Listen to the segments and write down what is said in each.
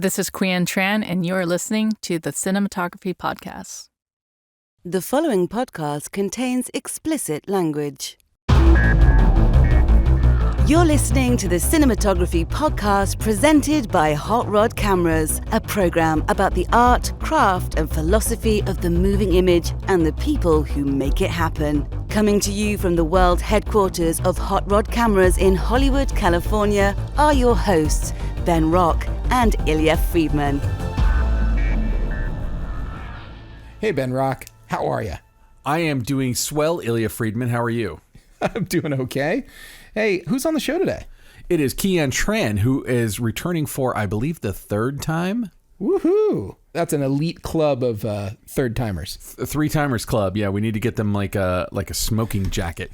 This is Quyen Tran, and you're listening to the Cinematography Podcast. The following podcast contains explicit language. You're listening to the Cinematography Podcast presented by Hot Rod Cameras, a program about the art, craft, and philosophy of the moving image and the people who make it happen. Coming to you from the world headquarters of Hot Rod Cameras in Hollywood, California, are your hosts, Ben Rock and Ilya Friedman. Hey, Ben Rock. How are you? I am doing swell, Ilya Friedman. How are you? I'm doing okay. Hey, who's on the show today? It is Quyen Tran, who is returning for, I believe, the third time. Woohoo! That's an elite club of third-timers. Three-timers club. Yeah, we need to get them like a smoking jacket.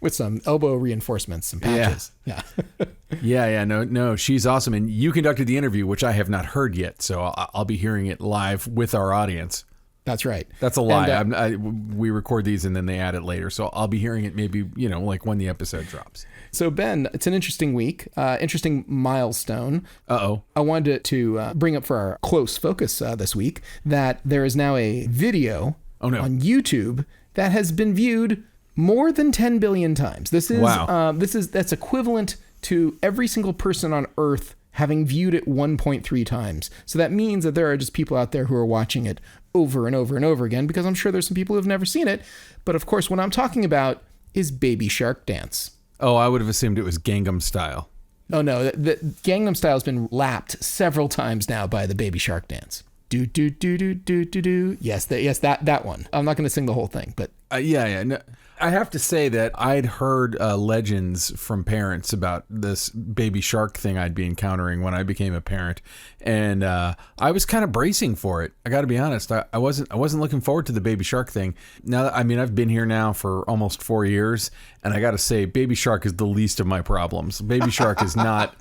With some elbow reinforcements, some patches. Yeah. No, she's awesome. And you conducted the interview, which I have not heard yet, so I'll be hearing it live with our audience. That's right. That's a lie. And, we record these and then they add it later. So I'll be hearing it maybe, like when the episode drops. So, Ben, it's an interesting week, interesting milestone. Uh-oh. I wanted to bring up for our close focus this week that there is now a video on YouTube that has been viewed more than 10 billion times. This is wow. That's equivalent to every single person on Earth having viewed it 1.3 times. So that means that there are just people out there who are watching it over and over and over again, because I'm sure there's some people who have never seen it. But of course, what I'm talking about is Baby Shark Dance. Oh, I would have assumed it was Gangnam Style. Oh, no. The Gangnam Style has been lapped several times now by the Baby Shark Dance. Do, do, do, do, do, do, do. Yes, that one. I'm not going to sing the whole thing, but... Yeah. No, I have to say that I'd heard legends from parents about this baby shark thing I'd be encountering when I became a parent, and I was kind of bracing for it. I got to be honest. I wasn't looking forward to the baby shark thing. Now, I've been here now for almost 4 years, and I got to say, baby shark is the least of my problems. Baby shark is not.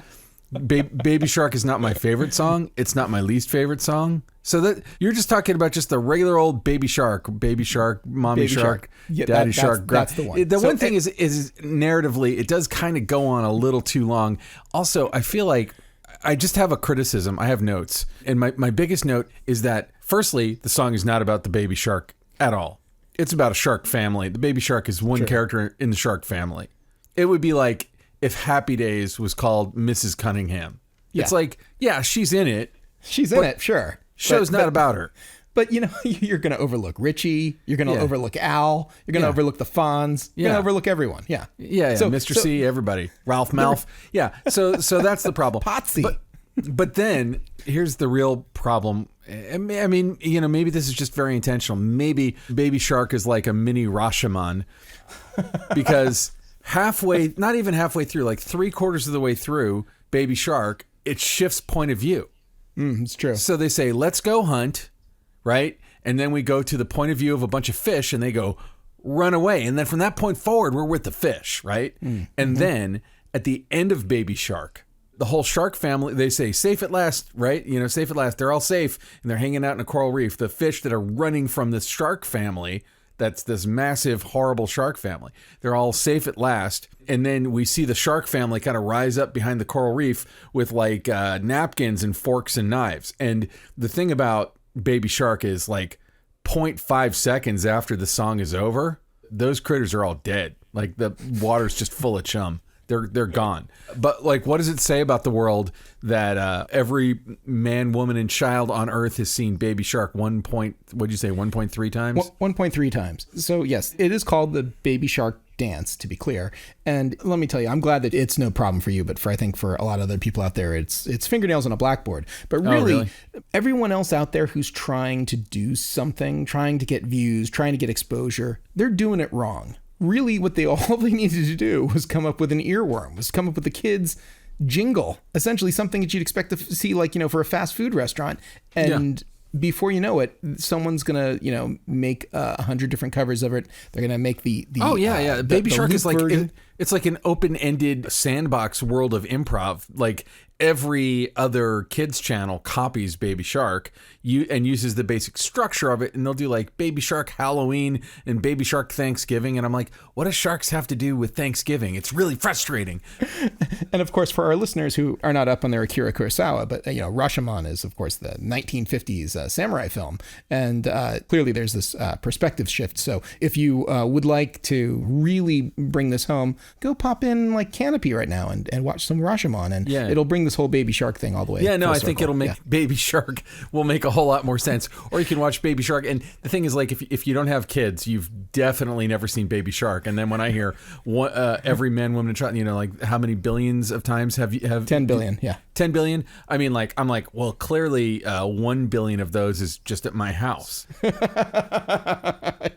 Baby Shark is not my favorite song. It's not my least favorite song. So that you're just talking about just the regular old Baby Shark, Mommy Baby Shark, Yeah, Daddy Shark. That's the one. The one thing is narratively, it does kind of go on a little too long. Also, I feel like I just have a criticism. I have notes. And my biggest note is that, firstly, the song is not about the baby shark at all. It's about a shark family. The baby shark is one character in the shark family. It would be like if Happy Days was called Mrs. Cunningham. Yeah. It's like, yeah, she's in it. She's in it, sure. Show's not about her. But, you're going to overlook Richie. You're going to overlook Al. You're going to overlook the Fonz. You're going to overlook everyone. Yeah. Yeah. So, Mr. C, everybody. Ralph Malph. Yeah. So that's the problem. Potsy. But then here's the real problem. I mean, maybe this is just very intentional. Maybe Baby Shark is like a mini Rashomon, because not even halfway through, like 3/4 of the way through Baby Shark, it shifts point of view. It's true. So they say, let's go hunt, right? And then we go to the point of view of a bunch of fish and they go, run away. And then from that point forward, we're with the fish, right? And then at the end of Baby Shark, the whole shark family, they say, safe at last, right? Safe at last. They're all safe and they're hanging out in a coral reef. The fish that are running from this shark family, that's this massive, horrible shark family, they're all safe at last. And then we see the shark family kind of rise up behind the coral reef with like napkins and forks and knives. And the thing about Baby Shark is like 0.5 seconds after the song is over, those critters are all dead. Like the water's just full of chum. They're gone. But like, what does it say about the world that every man, woman, and child on Earth has seen Baby Shark 1.3 times? 1.3 times. So yes, it is called the Baby Shark Dance, to be clear. And let me tell you, I'm glad that it's no problem for you, but I think for a lot of other people out there, it's fingernails on a blackboard. But really, everyone else out there who's trying to do something, trying to get views, trying to get exposure, they're doing it wrong. Really, all they needed to do was come up with an earworm, was come up with the kids' jingle, essentially something that you'd expect to see, like, for a fast food restaurant. And before you know it, someone's going to, make 100 different covers of it. They're going to make the Baby Shark is like, it's like an open-ended sandbox world of improv. Like every other kids channel copies Baby Shark and uses the basic structure of it, and they'll do like Baby Shark Halloween and Baby Shark Thanksgiving, and I'm like, what does sharks have to do with Thanksgiving? It's really frustrating. And of course, for our listeners who are not up on their Akira Kurosawa, but Rashomon is of course the 1950s samurai film, and clearly there's this perspective shift. So if you would like to really bring this home, go pop in like Canopy right now and watch some Rashomon, and it'll bring this whole Baby Shark thing all the way. Yeah, no, I think it'll make Baby Shark will make a whole lot more sense. Or you can watch Baby Shark, and the thing is, like, if you don't have kids, you've definitely never seen Baby Shark. And then when I hear every man, woman, and child, like how many billions of times have 10 billion, 10 billion. I mean, like, I'm like, well, clearly 1 billion of those is just at my house.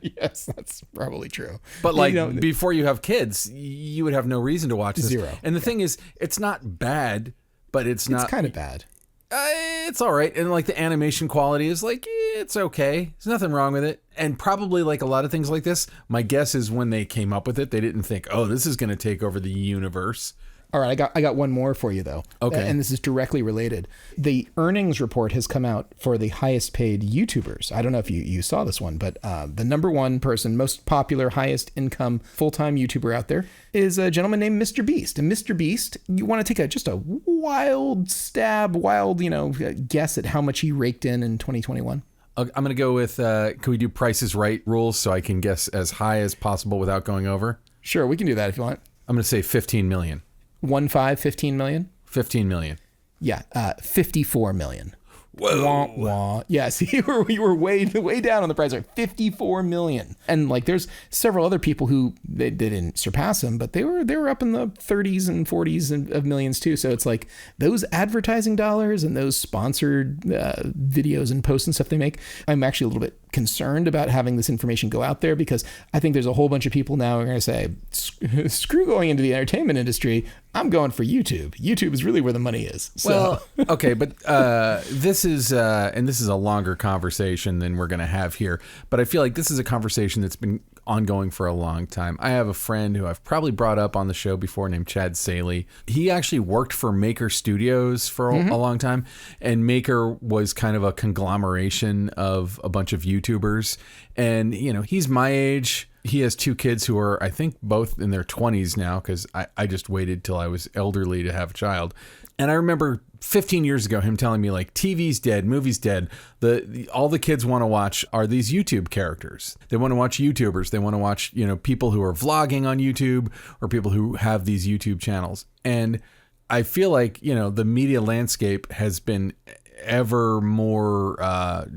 Yes, that's probably true. But like before you have kids, you would have no reason to watch this. Zero. And the thing is, it's not bad, but it's not. It's kind of bad. It's all right. And like the animation quality is like, it's okay. There's nothing wrong with it. And probably like a lot of things like this, my guess is when they came up with it, they didn't think, oh, this is going to take over the universe. All right, I got one more for you, though. Okay. And this is directly related. The earnings report has come out for the highest paid YouTubers. I don't know if you saw this one, but the number one person, most popular, highest income full-time YouTuber out there is a gentleman named Mr. Beast. And Mr. Beast, you want to take just a wild guess at how much he raked in 2021? I'm going to go with, can we do Price is Right rules so I can guess as high as possible without going over? Sure, we can do that if you want. I'm going to say 15 million. 15 million? 15 million. Yeah, 54 million. Whoa. Wah, wah. Yeah, see, you were way down on the price, right? 54 million. And like there's several other people who they didn't surpass him, but they were up in the 30s and 40s of millions too. So it's like those advertising dollars and those sponsored videos and posts and stuff they make, I'm actually a little bit concerned about having this information go out there, because I think there's a whole bunch of people now who are going to say, screw going into the entertainment industry. I'm going for YouTube. YouTube is really where the money is. So. Well, okay, but this is a longer conversation than we're going to have here. But I feel like this is a conversation that's been ongoing for a long time. I have a friend who I've probably brought up on the show before named Chad Saley. He actually worked for Maker Studios for a long time, and Maker was kind of a conglomeration of a bunch of YouTubers. And, he's my age. He has 2 kids who are, I think, both in their 20s now, because I just waited till I was elderly to have a child. And I remember 15 years ago him telling me, like, TV's dead, movies dead. All the kids want to watch are these YouTube characters. They want to watch YouTubers. They want to watch, people who are vlogging on YouTube or people who have these YouTube channels. And I feel like, the media landscape has been ever more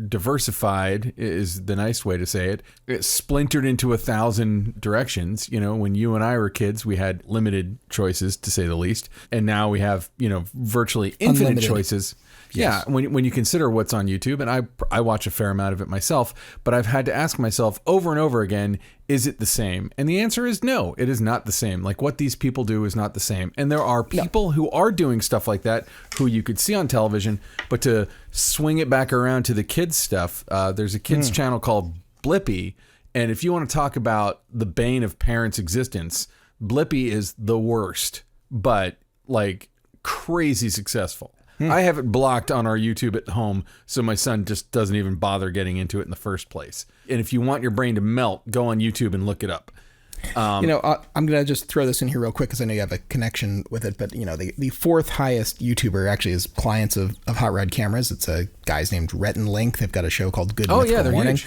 diversified is the nice way to say it. It's splintered into 1,000 directions. When you and I were kids, we had limited choices, to say the least. And now we have, virtually infinite Unlimited choices. Yes. Yeah, when you consider what's on YouTube, and I watch a fair amount of it myself, but I've had to ask myself over and over again, is it the same? And the answer is no, it is not the same. Like, what these people do is not the same. And there are people who are doing stuff like that who you could see on television, but to swing it back around to the kids stuff, there's a kids channel called Blippi, and if you want to talk about the bane of parents' existence, Blippi is the worst, but like crazy successful. I have it blocked on our YouTube at home, so my son just doesn't even bother getting into it in the first place. And if you want your brain to melt, go on YouTube and look it up. I'm going to just throw this in here real quick because I know you have a connection with it. But, the 4th highest YouTuber actually is clients of Hot Rod Cameras. It's a guy's named Rhett and Link. They've got a show called Good Mythical Morning. Huge.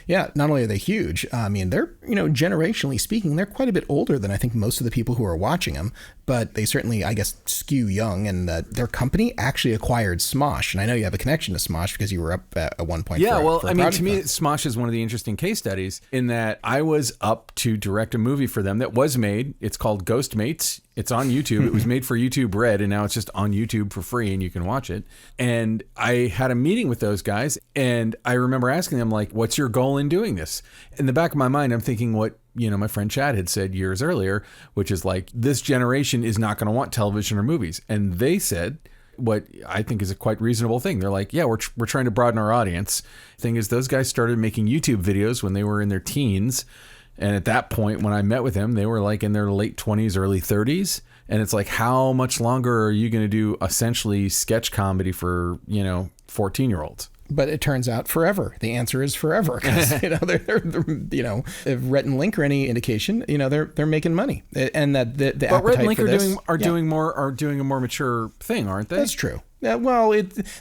Yeah, not only are they huge, I mean, they're, generationally speaking, they're quite a bit older than I think most of the people who are watching them, but they certainly, I guess, skew young, and their company actually acquired Smosh, and I know you have a connection to Smosh because you were up at one point. Yeah, to me, Smosh is one of the interesting case studies in that I was up to direct a movie for them that was made. It's called Ghost Mates. It's on YouTube. It was made for YouTube Red, and now it's just on YouTube for free, and you can watch it. And I had a meeting with those guys, and I remember asking them, like, what's your goal in doing this? In the back of my mind, I'm thinking what, my friend Chad had said years earlier, which is like, this generation is not going to want television or movies. And they said what I think is a quite reasonable thing. They're like, yeah, we're trying to broaden our audience. The thing is, those guys started making YouTube videos when they were in their teens. And at that point, when I met with them, they were like in their late 20s, early 30s. And it's like, how much longer are you going to do essentially sketch comedy for, 14-year-olds? But it turns out forever. The answer is forever. Because, they're if Rhett and Link are any indication, they're making money. And that the but appetite Rhett and Link for this, are doing a more mature thing, aren't they? That's true. Yeah, well,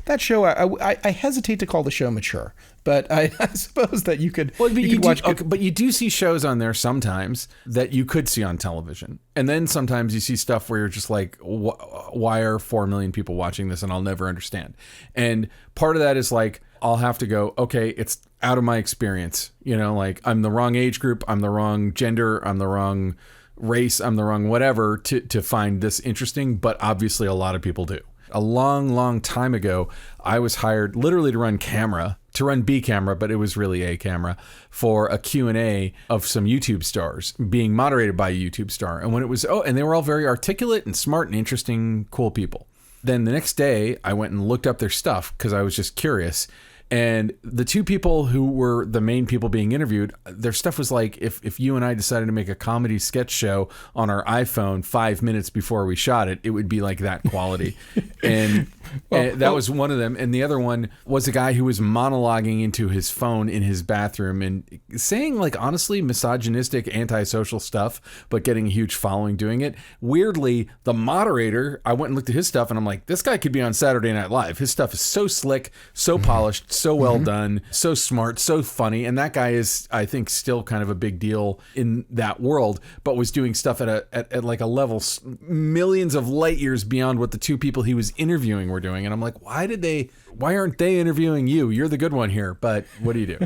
that show, I hesitate to call the show mature, but I suppose that you could, watch. But you do see shows on there sometimes that you could see on television. And then sometimes you see stuff where you're just like, why are 4 million people watching this? And I'll never understand. And part of that is like, I'll have to go, okay, it's out of my experience. Like I'm the wrong age group. I'm the wrong gender. I'm the wrong race. I'm the wrong whatever to find this interesting. But obviously a lot of people do. A long, long time ago, I was hired literally to run B camera, but it was really A camera, for a Q&A of some YouTube stars being moderated by a YouTube star. And when it was, and they were all very articulate and smart and interesting, cool people. Then the next day I went and looked up their stuff because I was just curious. And the two people who were the main people being interviewed, their stuff was like, if you and I decided to make a comedy sketch show on our iPhone 5 minutes before we shot it, it would be like that quality. And that was one of them. And the other one was a guy who was monologuing into his phone in his bathroom and saying, like, honestly, misogynistic, antisocial stuff, but getting a huge following doing it. Weirdly, the moderator, I went and looked at his stuff and I'm like, this guy could be on Saturday Night Live. His stuff is so slick, so polished, so well done, so smart, so funny. And that guy is, I think, still kind of a big deal in that world, but was doing stuff at like a level millions of light years beyond what the two people he was interviewing were doing. And I'm like, why aren't they interviewing you? You're the good one here. But what do you do?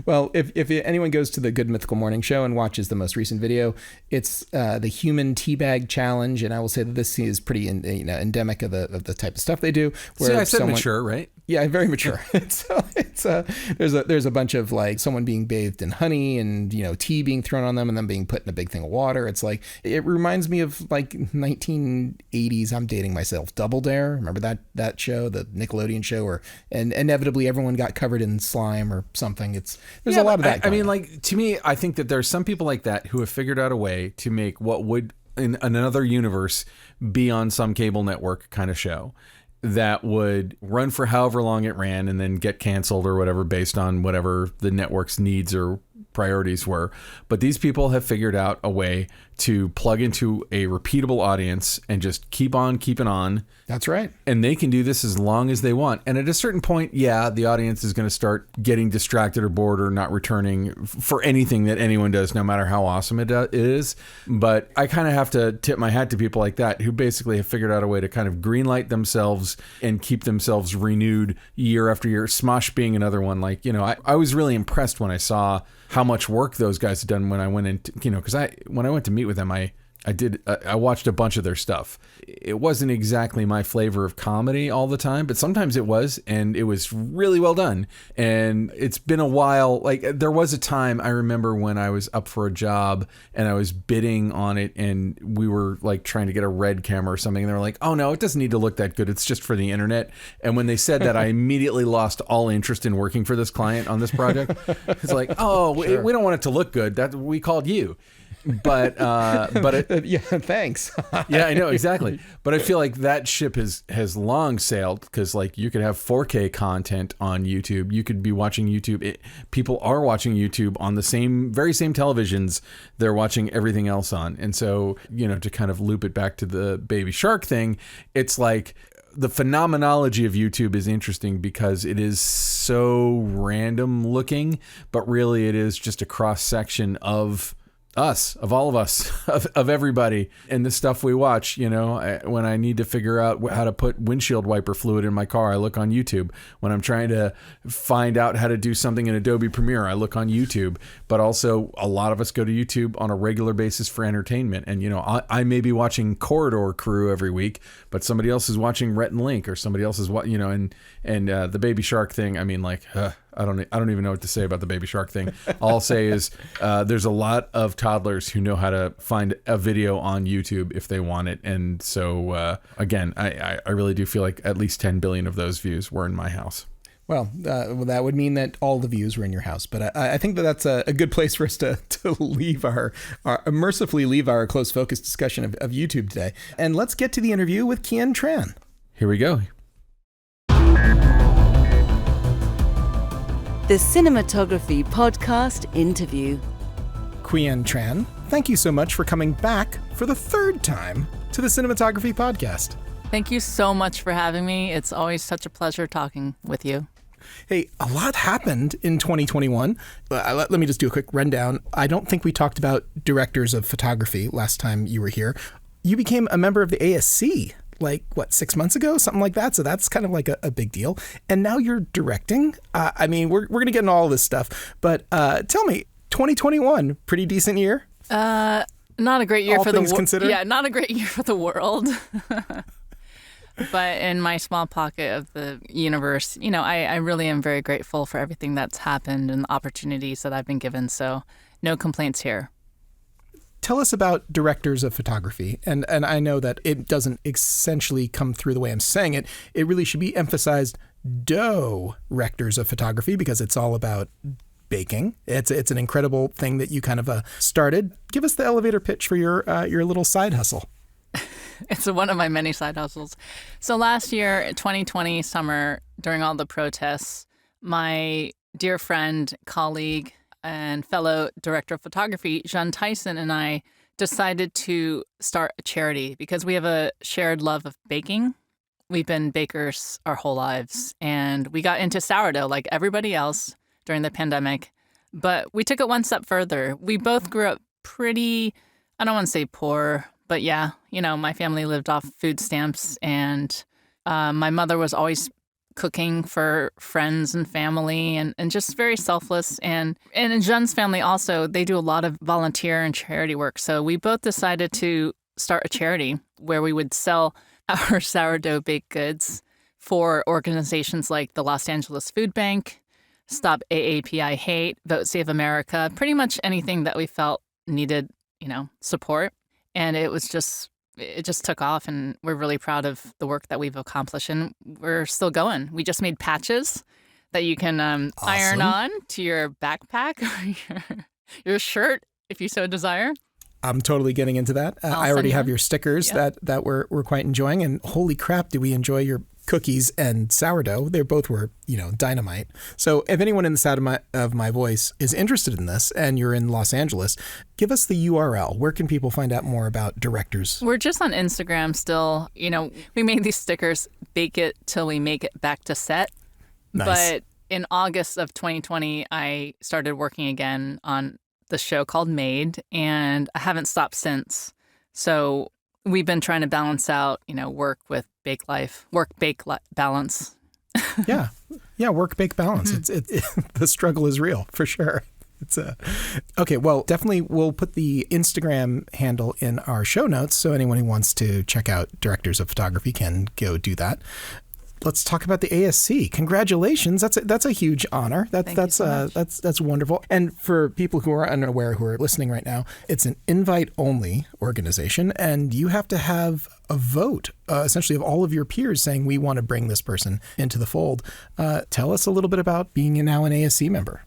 Well, if anyone goes to the Good Mythical Morning Show and watches the most recent video, it's the human teabag challenge. And I will say that this is pretty endemic of the type of stuff they do. Where see, I said mature, right? Yeah, very mature. There's a bunch of like someone being bathed in honey and tea being thrown on them and then being put in a big thing of water. It's like, it reminds me of like 1980s. I'm dating myself. Double Dare. Remember that show, the Nickelodeon show, and inevitably everyone got covered in slime or something. There's a lot of that. I mean, like, to me, I think that there's some people like that who have figured out a way to make what would in another universe be on some cable network kind of show that would run for however long it ran and then get canceled or whatever based on whatever the network's needs or priorities were. But these people have figured out a way to plug into a repeatable audience and just keep on keeping on. That's right. And they can do this as long as they want. And at a certain point, yeah, the audience is going to start getting distracted or bored or not returning for anything that anyone does, no matter how awesome it is. But I kind of have to tip my hat to people like that who basically have figured out a way to kind of greenlight themselves and keep themselves renewed year after year. Smosh being another one. Like, I was really impressed when I saw how much work those guys had done when I went into, because when I went to meet with them, I watched a bunch of their stuff. It wasn't exactly my flavor of comedy all the time, but sometimes it was, and it was really well done. And it's been a while. Like, there was a time I remember when I was up for a job and I was bidding on it, and we were like trying to get a red camera or something. And they were like, "Oh no, it doesn't need to look that good. It's just for the internet." And when they said that, I immediately lost all interest in working for this client on this project. It's like, oh, sure. we don't want it to look good. That we called you. But yeah, thanks. Yeah, I know, exactly. But I feel like that ship has long sailed, because like you could have 4K content on YouTube. You could be watching YouTube. People are watching YouTube on the very same televisions they're watching everything else on. And so, to kind of loop it back to the Baby Shark thing, it's like the phenomenology of YouTube is interesting because it is so random looking, but really it is just a cross section of us, of all of us, of everybody, and the stuff we watch. When I need to figure out how to put windshield wiper fluid in my car, I look on YouTube. When I'm trying to find out how to do something in Adobe Premiere, I look on YouTube. But also, a lot of us go to YouTube on a regular basis for entertainment. And I may be watching Corridor Crew every week, but somebody else is watching Rhett and Link, or somebody else is and the Baby Shark thing. I mean, like, I don't even know what to say about the Baby Shark thing. All I'll say is there's a lot of toddlers who know how to find a video on YouTube if they want it. And so, again, I really do feel like at least 10 billion of those views were in my house. Well, that would mean that all the views were in your house. But I think that's a good place for us to leave mercifully leave our close focus discussion of YouTube today. And let's get to the interview with Quyen Tran. Here we go. The Cinematography Podcast Interview. Quyen Tran, thank you so much for coming back for the third time to the Cinematography Podcast. Thank you so much for having me. It's always such a pleasure talking with you. Hey, a lot happened in 2021. Let me just do a quick rundown. I don't think we talked about directors of photography last time you were here. You became a member of the ASC, 6 months ago? Something like that. So that's kind of like a big deal. And now you're directing. We're going to get into all of this stuff. But tell me, 2021, pretty decent year? Not a great year all for the things considered? Yeah, not a great year for the world. But in my small pocket of the universe, I really am very grateful for everything that's happened and the opportunities that I've been given. So no complaints here. Tell us about directors of photography. And I know that it doesn't essentially come through the way I'm saying it. It really should be emphasized directors of photography because it's all about baking. It's an incredible thing that you kind of started. Give us the elevator pitch for your little side hustle. It's one of my many side hustles. So last year, 2020 summer, during all the protests, my dear friend, colleague, and fellow director of photography, Jean Tyson, and I decided to start a charity because we have a shared love of baking. We've been bakers our whole lives, and we got into sourdough like everybody else during the pandemic, but we took it one step further. We both grew up pretty, I don't want to say poor, but yeah, my family lived off food stamps, and my mother was always cooking for friends and family and just very selfless. And in Jean's family also, they do a lot of volunteer and charity work. So we both decided to start a charity where we would sell our sourdough baked goods for organizations like the Los Angeles Food Bank, Stop AAPI Hate, Vote Save America, pretty much anything that we felt needed, support. And it just took off, and we're really proud of the work that we've accomplished, and we're still going. We just made patches that you can iron on to your backpack or your shirt if you so desire. I'm totally getting into that. I already have your stickers that we're quite enjoying, and holy crap, do we enjoy your cookies and sourdough. They both were, dynamite. So if anyone in the sound of my voice is interested in this and you're in Los Angeles, give us the URL. Where can people find out more about directors? We're just on Instagram still. We made these stickers, bake it till we make it back to set. Nice. But in August of 2020, I started working again on the show called Maid, and I haven't stopped since. So we've been trying to balance out, work with bake life, work-bake balance. Yeah, work-bake balance. Mm-hmm. The struggle is real, for sure. Okay, well, definitely we'll put the Instagram handle in our show notes, so anyone who wants to check out directors of photography can go do that. Let's talk about the ASC. Congratulations. That's a huge honor. That's wonderful. And for people who are unaware, who are listening right now, it's an invite-only organization, and you have to have a vote, essentially, of all of your peers saying, we want to bring this person into the fold. Tell us a little bit about being now an ASC member.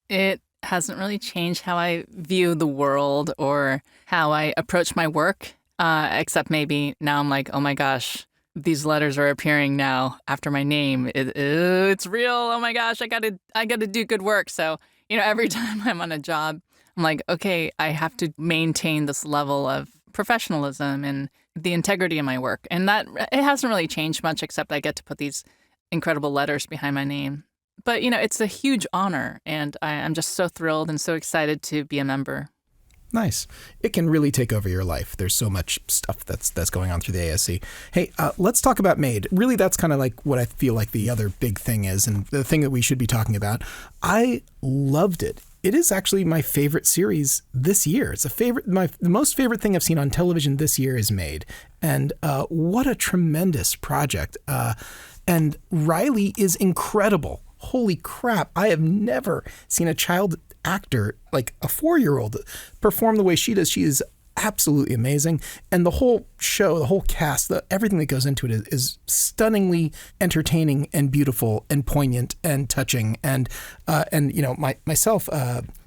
It hasn't really changed how I view the world or how I approach my work, except maybe now I'm like, oh my gosh, these letters are appearing now after my name. It's real. Oh my gosh, I gotta do good work. So, every time I'm on a job, I'm like, okay, I have to maintain this level of professionalism and the integrity of my work. And that it hasn't really changed much, except I get to put these incredible letters behind my name. But, it's a huge honor, and I'm just so thrilled and so excited to be a member. Nice. It can really take over your life. There's so much stuff that's going on through the ASC. Hey, let's talk about Maid. Really, that's kind of like what I feel like the other big thing is, and the thing that we should be talking about. I loved it. It is actually my favorite series this year. It's the most favorite thing I've seen on television this year is Maid. And what a tremendous project. And Rylea is incredible. Holy crap. I have never seen a child actor, like a 4-year-old, perform the way she does. She is absolutely amazing. And the whole show, the whole cast, everything that goes into it is stunningly entertaining and beautiful and poignant and touching. And myself,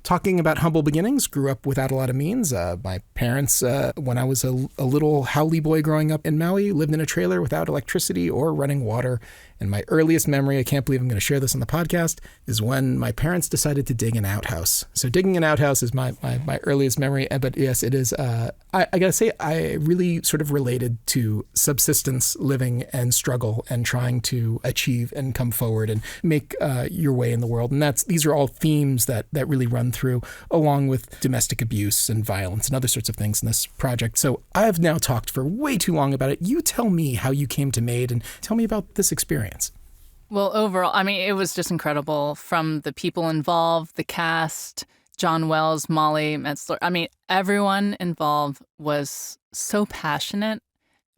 talking about humble beginnings, grew up without a lot of means. My parents, when I was a little howly boy growing up in Maui, lived in a trailer without electricity or running water. And my earliest memory, I can't believe I'm going to share this on the podcast, is when my parents decided to dig an outhouse. So digging an outhouse is my earliest memory. But yes, it is. I got to say, I really sort of related to subsistence living and struggle and trying to achieve and come forward and make your way in the world. And these are all themes that really run through, along with domestic abuse and violence and other sorts of things in this project. So I've now talked for way too long about it. You tell me how you came to Maid and tell me about this experience. Well, overall, I mean, it was just incredible, from the people involved, the cast, John Wells, Molly Metzler. I mean, everyone involved was so passionate.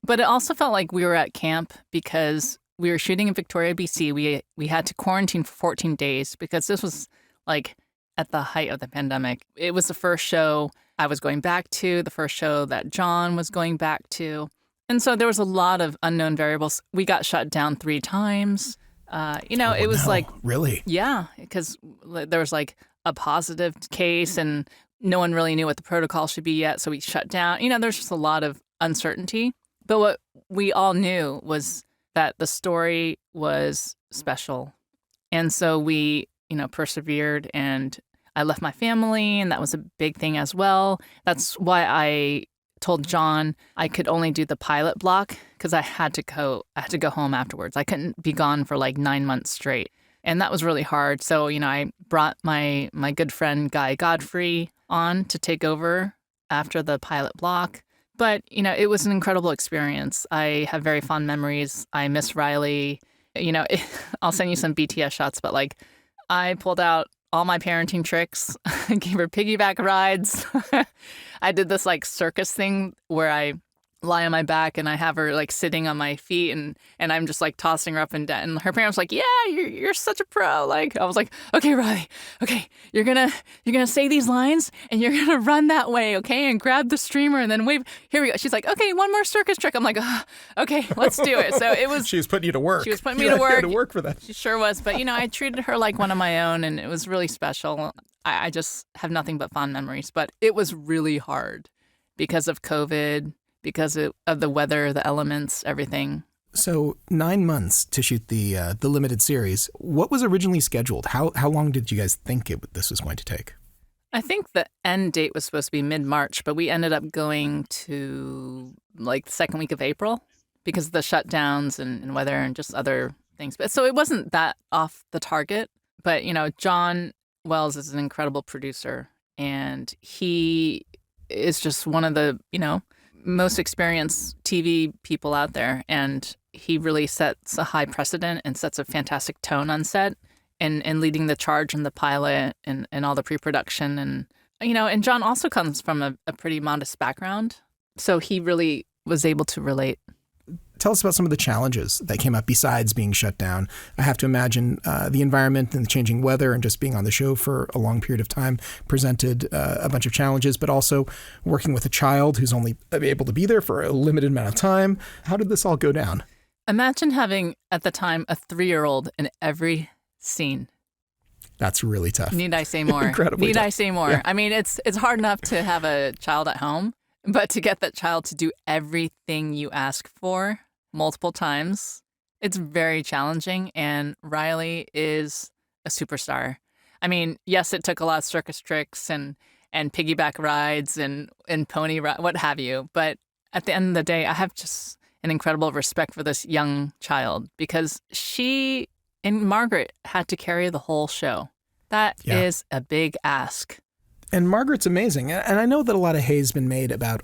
But it also felt like we were at camp because we were shooting in Victoria, BC. We had to quarantine for 14 days because this was like at the height of the pandemic. It was the first show I was going back to, the first show that John was going back to. And so there was a lot of unknown variables. We got shut down 3 times. It was like... Really? Yeah, because there was like a positive case and no one really knew what the protocol should be yet. So we shut down. There's just a lot of uncertainty. But what we all knew was that the story was special. And so we, persevered, and I left my family, and that was a big thing as well. That's why I told John I could only do the pilot block because I had to go home afterwards. I couldn't be gone for like 9 months straight. And that was really hard. So, I brought my good friend Guy Godfrey on to take over after the pilot block. But, it was an incredible experience. I have very fond memories. I miss Rylea. I'll send you some BTS shots, but like I pulled out all my parenting tricks. I gave her piggyback rides. I did this like circus thing where I lie on my back and I have her like sitting on my feet and I'm just like tossing her up and down. And her parents were like, "Yeah, you're such a pro." Like I was like, "Okay, Riley, okay, you're gonna say these lines and you're gonna run that way, okay, and grab the streamer and then wave. Here we go." She's like, "Okay, one more circus trick." I'm like, "Okay, let's do it." So it was. She was putting you to work. She was putting me to work. You had to work for that. She sure was. But I treated her like one of my own, and it was really special. I just have nothing but fond memories. But it was really hard because of COVID. Because of the weather, the elements, everything. So 9 months to shoot the limited series. What was originally scheduled? How long did you guys think this was going to take? I think the end date was supposed to be mid-March, but we ended up going to like the second week of April because of the shutdowns and weather and just other things. But so it wasn't that off the target. But John Wells is an incredible producer, and he is just one of the most experienced TV people out there, and he really sets a high precedent and sets a fantastic tone on set and leading the charge in the pilot and all the pre-production. And John also comes from a pretty modest background, so he really was able to relate. Tell us about some of the challenges that came up besides being shut down. I have to imagine the environment and the changing weather and just being on the show for a long period of time presented a bunch of challenges, but also working with a child who's only able to be there for a limited amount of time. How did this all go down? Imagine having, at the time, a 3-year-old in every scene. That's really tough. Need I say more? Incredibly Need tough. I say more? Yeah. I mean, it's hard enough to have a child at home, but to get that child to do everything you ask for multiple times, it's very challenging. And Rylea is a superstar. I mean, yes, it took a lot of circus tricks and piggyback rides and pony ride, what have you. But at the end of the day, I have just an incredible respect for this young child because she and Margaret had to carry the whole show. That is a big ask. And Margaret's amazing. And I know that a lot of hay's been made about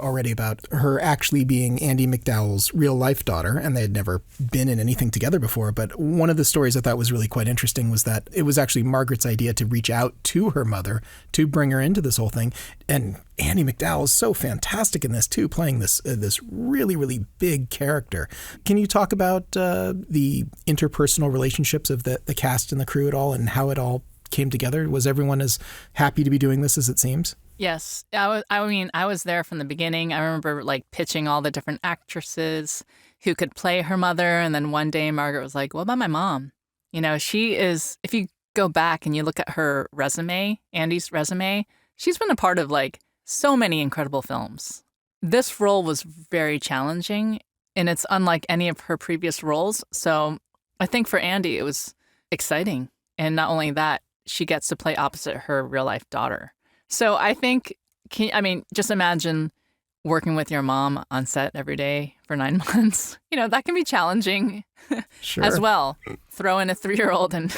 her actually being Andie MacDowell's real life daughter, and they had never been in anything together before. But one of the stories I thought was really quite interesting was that it was actually Margaret's idea to reach out to her mother to bring her into this whole thing. And Andie MacDowell is so fantastic in this too, playing this really, really big character. Can you talk about the interpersonal relationships of the cast and the crew at all, and how it all came together? Was everyone as happy to be doing this as it seems? Yes. I was there from the beginning. I remember like pitching all the different actresses who could play her mother. And then one day Margaret was like, what about my mom? She is, if you go back and you look at her resume, Andie's resume, she's been a part of like so many incredible films. This role was very challenging and it's unlike any of her previous roles. So I think for Andie, it was exciting. And not only that, she gets to play opposite her real life daughter. So I think, just imagine working with your mom on set every day for 9 months. That can be challenging as well. Throw in a 3-year-old and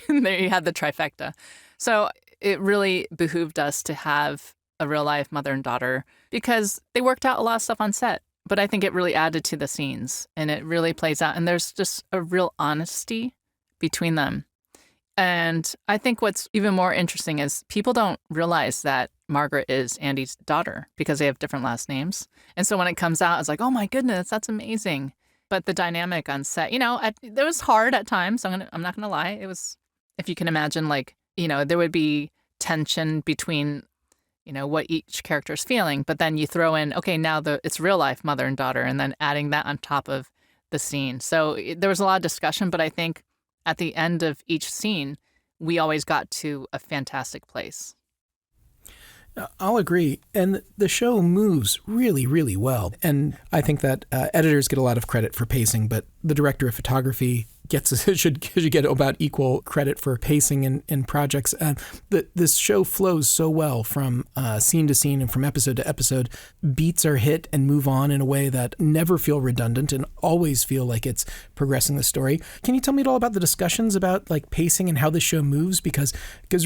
there you have the trifecta. So it really behooved us to have a real life mother and daughter because they worked out a lot of stuff on set. But I think it really added to the scenes and it really plays out. And there's just a real honesty between them. And I think what's even more interesting is people don't realize that Margaret is Andie's daughter because they have different last names. And so when it comes out, it's like, oh my goodness, that's amazing. But the dynamic on set, it was hard at times. I'm not going to lie. It was, if you can imagine, there would be tension between, what each character is feeling. But then you throw in, okay, now it's real life mother and daughter, and then adding that on top of the scene. So there was a lot of discussion, but I think at the end of each scene, we always got to a fantastic place. I'll agree. And the show moves really, really well. And I think that editors get a lot of credit for pacing, but the director of photography should get about equal credit for pacing in projects. This show flows so well from scene to scene and from episode to episode. Beats are hit and move on in a way that never feel redundant and always feel like it's progressing the story. Can you tell me at all about the discussions about like pacing and how the show moves? Because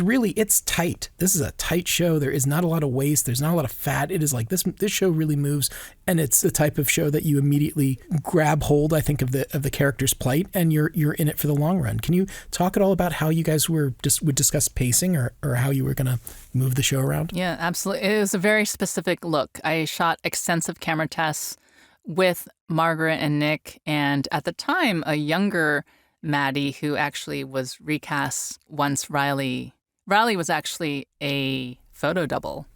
really it's tight. This is a tight show. There is not a lot of waste. There's not a lot of fat. It is like this show really moves, and it's the type of show that you immediately grab hold, I think, of the character's plight, and you're in it for the long run. Can you talk at all about how you guys would discuss pacing or how you were going to move the show around? Yeah, absolutely. It was a very specific look. I shot extensive camera tests with Margaret and Nick, and at the time, a younger Maddie who actually was recast once Rylea was actually a photo double.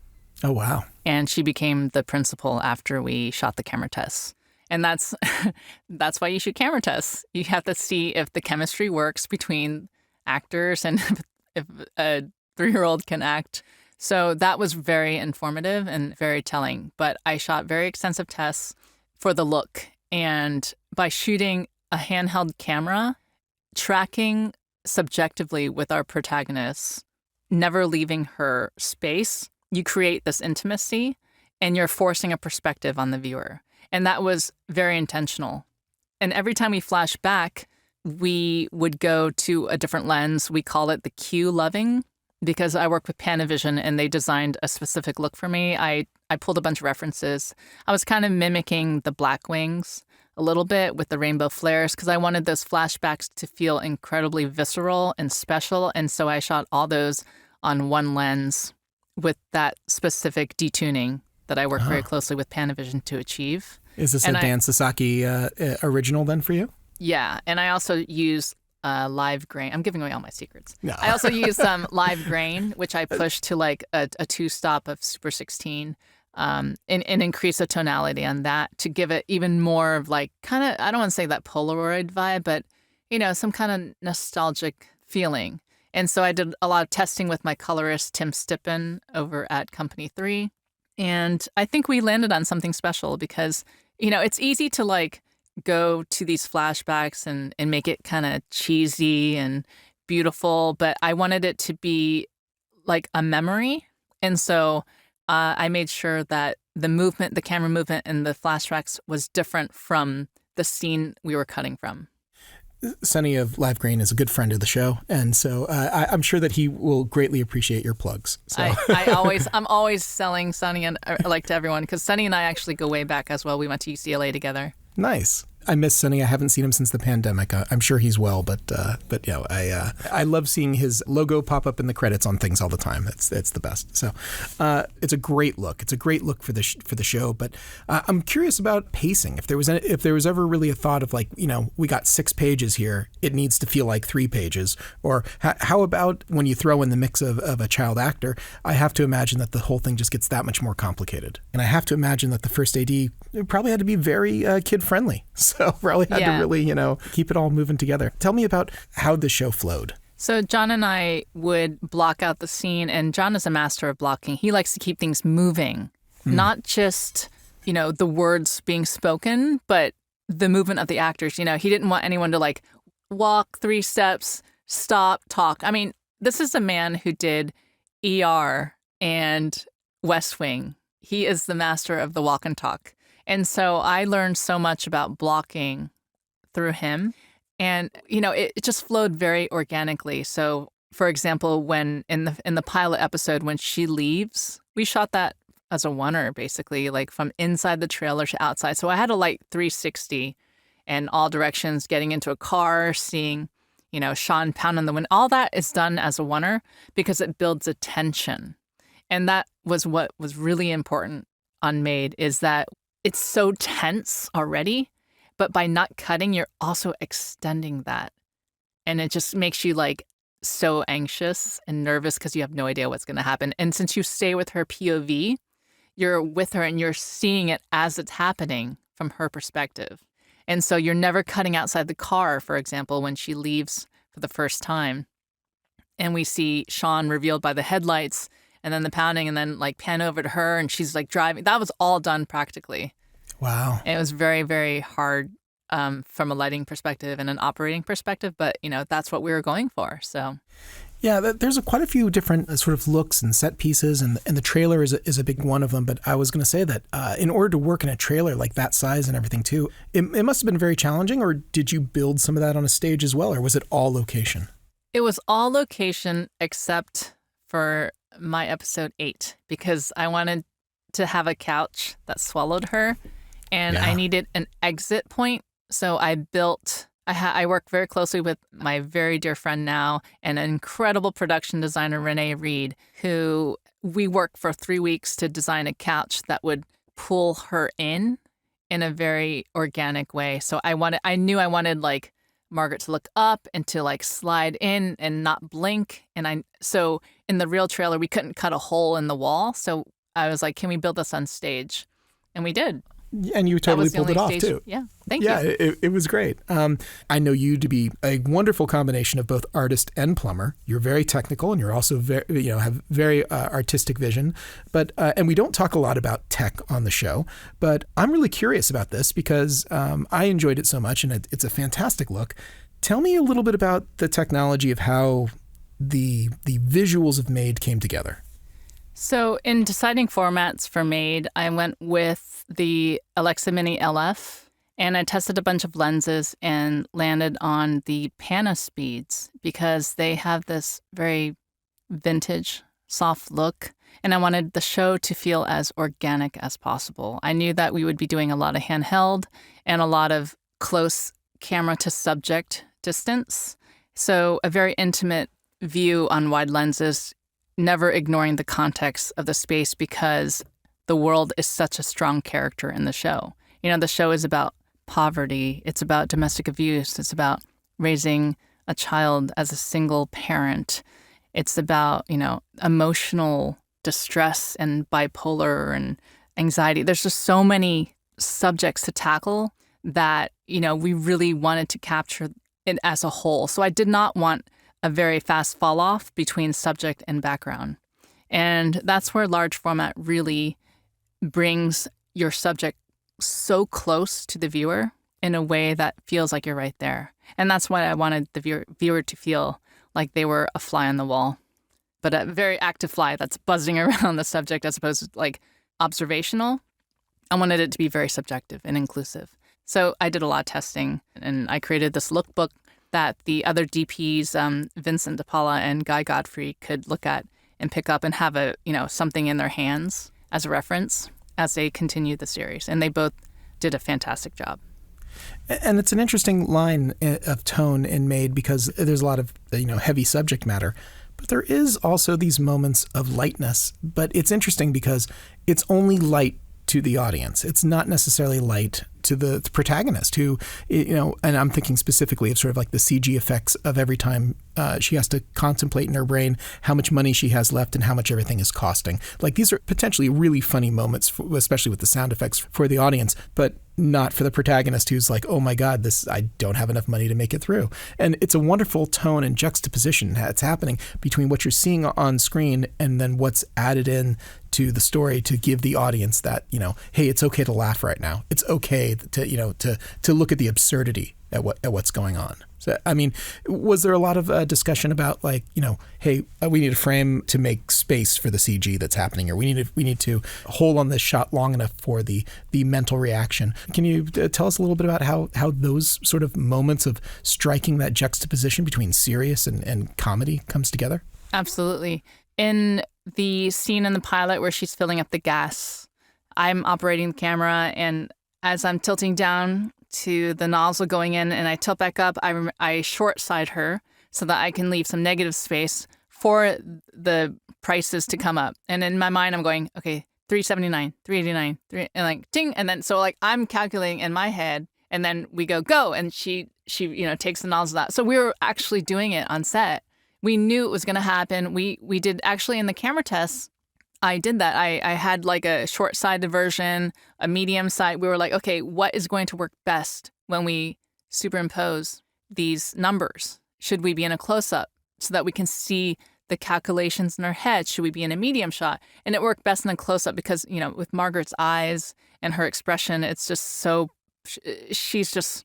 Oh, wow. And she became the principal after we shot the camera tests. And that's why you shoot camera tests. You have to see if the chemistry works between actors and if a 3-year-old can act. So that was very informative and very telling. But I shot very extensive tests for the look. And by shooting a handheld camera, tracking subjectively with our protagonist, never leaving her space, you create this intimacy and you're forcing a perspective on the viewer. And that was very intentional. And every time we flash back, we would go to a different lens. We call it the Q loving because I work with Panavision and they designed a specific look for me. I pulled a bunch of references. I was kind of mimicking the Black Wings a little bit with the rainbow flares because I wanted those flashbacks to feel incredibly visceral and special. And so I shot all those on one lens with that specific detuning that I work very closely with Panavision to achieve. Is this a Dan Sasaki original then for you? Yeah, and I also use live grain. I'm giving away all my secrets. No. I also use live grain, which I push to like a 2-stop of Super 16 and increase the tonality on that to give it even more of like kind of, I don't want to say that Polaroid vibe, but, some kind of nostalgic feeling. And so I did a lot of testing with my colorist, Tim Stippen, over at Company 3. And I think we landed on something special because, it's easy to like go to these flashbacks and make it kind of cheesy and beautiful. But I wanted it to be like a memory. And so I made sure that the camera movement and the flashbacks was different from the scene we were cutting from. Sonny of Live Grain is a good friend of the show, and so I'm sure that he will greatly appreciate your plugs. So. I'm always selling Sonny and like to everyone because Sonny and I actually go way back as well. We went to UCLA together. Nice. I miss Sonny. I haven't seen him since the pandemic. I'm sure he's well, but I love seeing his logo pop up in the credits on things all the time. It's the best. So it's a great look. It's a great look for the show. But I'm curious about pacing. If there was ever really a thought of like, we got 6 pages here, it needs to feel like 3 pages. Or how about when you throw in the mix of a child actor? I have to imagine that the whole thing just gets that much more complicated. And I have to imagine that the first AD probably had to be very kid-friendly. So probably had to really, keep it all moving together. Tell me about how the show flowed. So John and I would block out the scene, and John is a master of blocking. He likes to keep things moving, not just, the words being spoken, but the movement of the actors. He didn't want anyone to like walk 3 steps, stop, talk. I mean, this is a man who did ER and West Wing. He is the master of the walk and talk. And so I learned so much about blocking through him. And, it just flowed very organically. So, for example, when in the pilot episode, when she leaves, we shot that as a oneer, basically, like from inside the trailer to outside. So I had a light 360 in all directions, getting into a car, seeing, Sean pound on the window. All that is done as a oneer because it builds a tension. And that was what was really important on Maid, is that it's so tense already, but by not cutting, you're also extending that. And it just makes you like so anxious and nervous because you have no idea what's going to happen. And since you stay with her POV, you're with her and you're seeing it as it's happening from her perspective. And so you're never cutting outside the car, for example, when she leaves for the first time. And we see Sean revealed by the headlights and then the pounding and then like pan over to her and she's like driving. That was all done practically. Wow. And it was very, very hard from a lighting perspective and an operating perspective. But, that's what we were going for. So. Yeah, there's quite a few different sort of looks and set pieces, and the trailer is a big one of them. But I was going to say that in order to work in a trailer like that size and everything too, it must have been very challenging. Or did you build some of that on a stage as well, or was it all location? It was all location except for my episode 8, because I wanted to have a couch that swallowed her, and I needed an exit point. So I built. I work very closely with my very dear friend now and an incredible production designer, Renee Reed, who we worked for 3 weeks to design a couch that would pull her in a very organic way. So I knew I wanted like Margaret to look up and to like slide in and not blink. So in the real trailer, we couldn't cut a hole in the wall. So I was like, can we build this on stage? And we did. And you totally pulled it off, too. Yeah, thank you. Yeah, it was great. I know you to be a wonderful combination of both artist and plumber. You're very technical, and you're also very, have very artistic vision. But and we don't talk a lot about tech on the show, but I'm really curious about this because I enjoyed it so much, and it's a fantastic look. Tell me a little bit about the technology of how the visuals of Maid came together. So in deciding formats for Maid, I went with the Alexa Mini LF, and I tested a bunch of lenses and landed on the Pana Speeds because they have this very vintage, soft look, and I wanted the show to feel as organic as possible. I knew that we would be doing a lot of handheld and a lot of close camera to subject distance, so a very intimate view on wide lenses, never ignoring the context of the space because the world is such a strong character in the show. The show is about poverty. It's about domestic abuse. It's about raising a child as a single parent. It's about, emotional distress and bipolar and anxiety. There's just so many subjects to tackle that, we really wanted to capture it as a whole. So I did not want a very fast fall off between subject and background. And that's where large format really brings your subject so close to the viewer in a way that feels like you're right there. And that's why I wanted the viewer to feel like they were a fly on the wall, but a very active fly that's buzzing around the subject as opposed to like observational. I wanted it to be very subjective and inclusive. So I did a lot of testing, and I created this lookbook that the other DPs, Vincent DePaula and Guy Godfrey, could look at and pick up and have something in their hands as a reference as they continue the series. And they both did a fantastic job. And it's an interesting line of tone in Maid because there's a lot of heavy subject matter. But there is also these moments of lightness. But it's interesting because it's only light to the audience. It's not necessarily light to the protagonist who, and I'm thinking specifically of sort of like the CG effects of every time she has to contemplate in her brain how much money she has left and how much everything is costing. Like these are potentially really funny moments, especially with the sound effects for the audience, but not for the protagonist who's like, oh my God, I don't have enough money to make it through. And it's a wonderful tone and juxtaposition that's happening between what you're seeing on screen and then what's added in to the story to give the audience that, hey, it's okay to laugh right now. It's okay to look at the absurdity at what's going on. So, I mean, was there a lot of discussion about hey, we need a frame to make space for the CG that's happening, or we need to hold on this shot long enough for the mental reaction? Can you tell us a little bit about how those sort of moments of striking that juxtaposition between serious and comedy comes together? Absolutely. In the scene in the pilot where she's filling up the gas, I'm operating the camera, and as I'm tilting down to the nozzle going in and I tilt back up, I short side her so that I can leave some negative space for the prices to come up. And in my mind, I'm going, okay, $379, $389, and like ding. And then so like I'm calculating in my head, and then we go, and she takes the nozzle out. So we were actually doing it on set. We knew it was going to happen. We did actually in the camera tests. I did that. I had like a short-sided version, a medium side. We were like, okay, what is going to work best when we superimpose these numbers? Should we be in a close-up so that we can see the calculations in our head? Should we be in a medium shot? And it worked best in a close-up because, with Margaret's eyes and her expression, it's just so, she's just,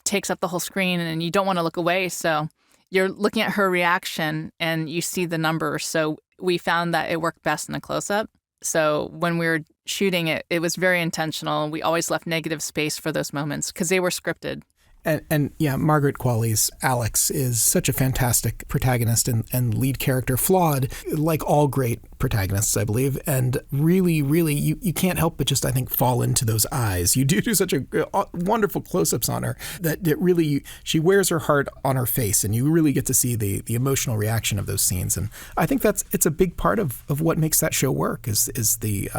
takes up the whole screen and you don't want to look away. So you're looking at her reaction and you see the numbers. So we found that it worked best in a close-up. So when we were shooting it, it was very intentional. We always left negative space for those moments because they were scripted. And yeah, Margaret Qualley's Alex is such a fantastic protagonist and lead character, flawed, like all great protagonists, I believe. And really, really, you can't help but just, I think, fall into those eyes. You do such a wonderful close-ups on her that really, she wears her heart on her face, and you really get to see the emotional reaction of those scenes. And I think it's a big part of what makes that show work is the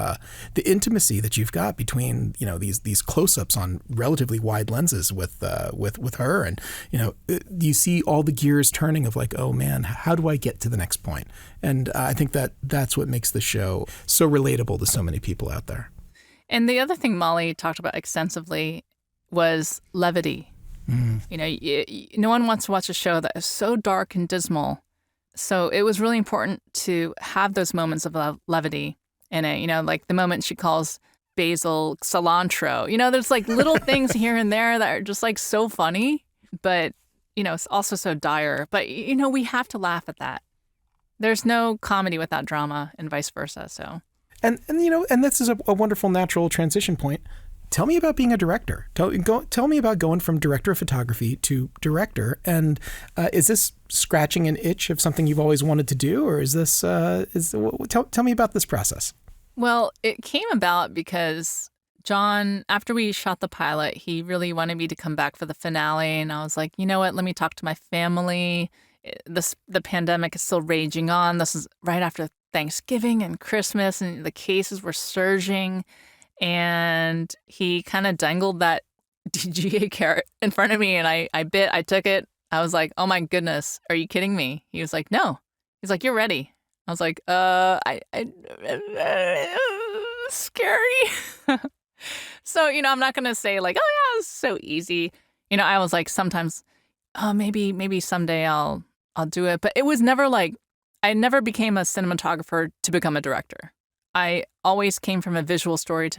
intimacy that you've got between, these close-ups on relatively wide lenses with her, and you see all the gears turning of like, oh man, how do I get to the next point? And I think that's what makes the show so relatable to so many people out there. And the other thing Molly talked about extensively was levity. No one wants to watch a show that is so dark and dismal. So it was really important to have those moments of levity in it. Like the moment she calls basil cilantro. There's like little things here and there that are just like so funny, but it's also so dire. But we have to laugh at that. There's no comedy without drama, and vice versa. So, and this is a wonderful natural transition point. Tell me about being a director. Tell me about going from director of photography to director. And is this scratching an itch of something you've always wanted to do, or is this? Tell me about this process. Well, it came about because John, after we shot the pilot, he really wanted me to come back for the finale. And I was like, you know what? Let me talk to my family. The pandemic is still raging on. This is right after Thanksgiving and Christmas, and the cases were surging. And he kind of dangled that DGA carrot in front of me, and I took it. I was like, oh my goodness, are you kidding me? He was like, no. He's like, you're ready. I was like, scary. So, I'm not going to say like, oh yeah, it's so easy. I was like, sometimes, oh, maybe someday I'll do it. But it was never like, I never became a cinematographer to become a director. I always came from a visual story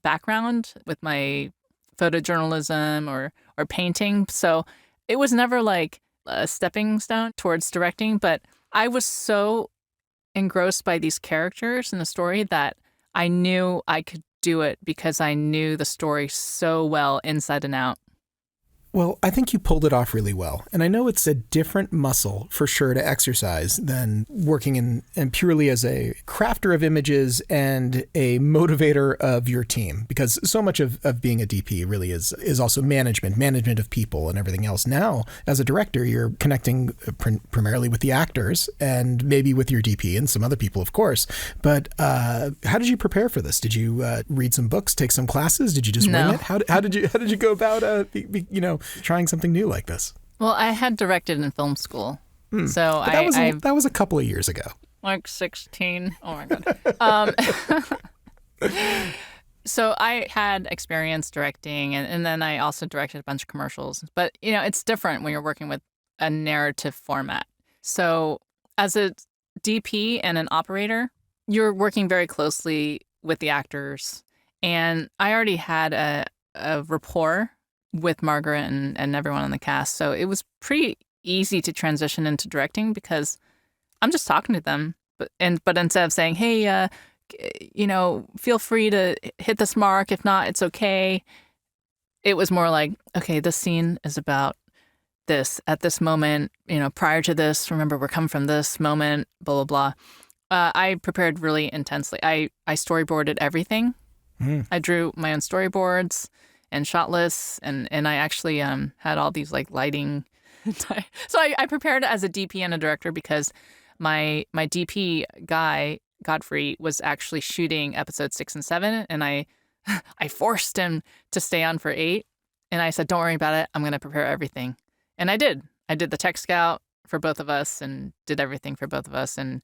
background with my photojournalism or painting. So it was never like a stepping stone towards directing. But I was so engrossed by these characters in the story that I knew I could do it because I knew the story so well inside and out. Well, I think you pulled it off really well. And I know it's a different muscle for sure to exercise than working in purely as a crafter of images and a motivator of your team, because so much of being a DP really is also management of people and everything else. Now, as a director, you're connecting primarily with the actors and maybe with your DP and some other people, of course. But how did you prepare for this? Did you read some books, take some classes? Did you just wing it? How did you go about trying something new like this? Well, I had directed in film school, so that was a couple of years ago. Like 16. Oh my god. So I had experience directing, and then I also directed a bunch of commercials. But it's different when you're working with a narrative format. So as a DP and an operator, you're working very closely with the actors, and I already had a rapport with Margaret and everyone on the cast. So it was pretty easy to transition into directing because I'm just talking to them. But instead of saying, hey, feel free to hit this mark. If not, it's okay. It was more like, okay, this scene is about this at this moment, prior to this, remember we're coming from this moment, blah, blah, blah. I prepared really intensely. I storyboarded everything. I drew my own storyboards and shot lists, and I actually had all these like lighting. So I prepared as a DP and a director because my DP guy, Godfrey, was actually shooting episodes 6 and 7, and I forced him to stay on for 8, and I said, don't worry about it, I'm going to prepare everything. And I did the tech scout for both of us and did everything for both of us, and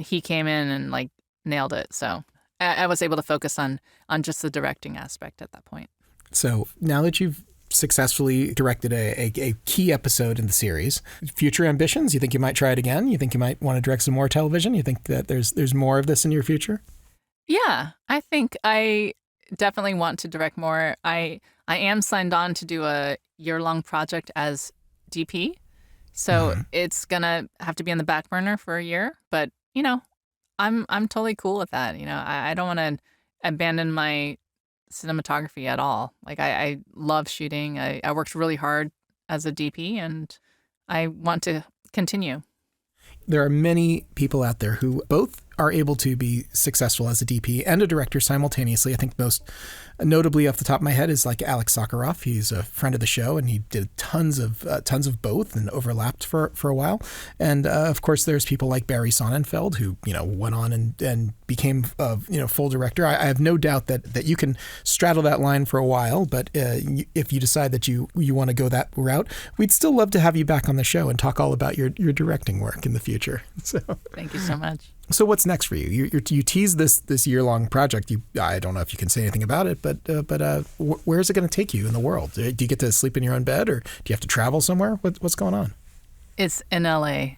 he came in and like nailed it. So I was able to focus on just the directing aspect at that point. So now that you've successfully directed a key episode in the series, future ambitions, you think you might try it again? You think you might want to direct some more television? You think that there's more of this in your future? Yeah, I think I definitely want to direct more. I am signed on to do a year-long project as DP. So it's going to have to be on the back burner for a year. But, I'm totally cool with that. I don't want to abandon my cinematography at all. Like I love shooting. I worked really hard as a DP, and I want to continue. There are many people out there who both are able to be successful as a DP and a director simultaneously. I think most notably off the top of my head is like Alex Sakharov. He's a friend of the show, and he did tons of both and overlapped for a while. And of course, there's people like Barry Sonnenfeld who went on and became full director. I have no doubt that you can straddle that line for a while. But if you decide that you want to go that route, we'd still love to have you back on the show and talk all about your directing work in the future. So thank you so much. So what's next for you? You teased this year-long project. I don't know if you can say anything about it, but where is it going to take you in the world? Do you get to sleep in your own bed, or do you have to travel somewhere? What's going on? It's in LA.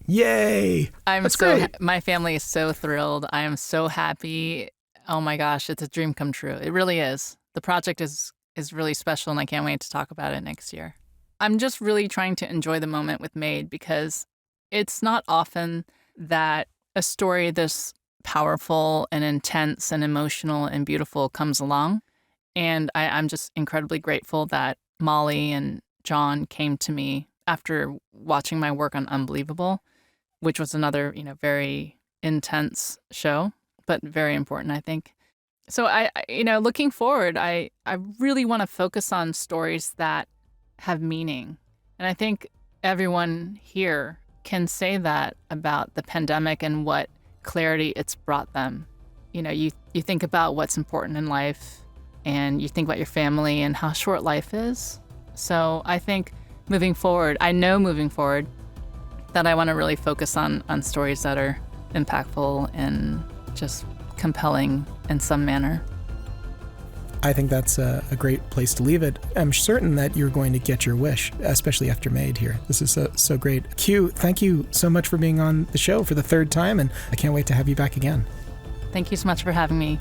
Yay! That's great. My family is so thrilled. I am so happy. Oh my gosh, it's a dream come true. It really is. The project is really special, and I can't wait to talk about it next year. I'm just really trying to enjoy the moment with Maid because it's not often that a story this powerful and intense and emotional and beautiful comes along. And I'm just incredibly grateful that Molly and John came to me after watching my work on Unbelievable, which was another, very intense show, but very important, I think. So looking forward, I really want to focus on stories that have meaning. And I think everyone here can say that about the pandemic and what clarity it's brought them. You think about what's important in life, and you think about your family and how short life is. So I think moving forward that I want to really focus on stories that are impactful and just compelling in some manner. I think that's a great place to leave it. I'm certain that you're going to get your wish, especially after Maid here. This is so great. Q, thank you so much for being on the show for the 3rd time, and I can't wait to have you back again. Thank you so much for having me.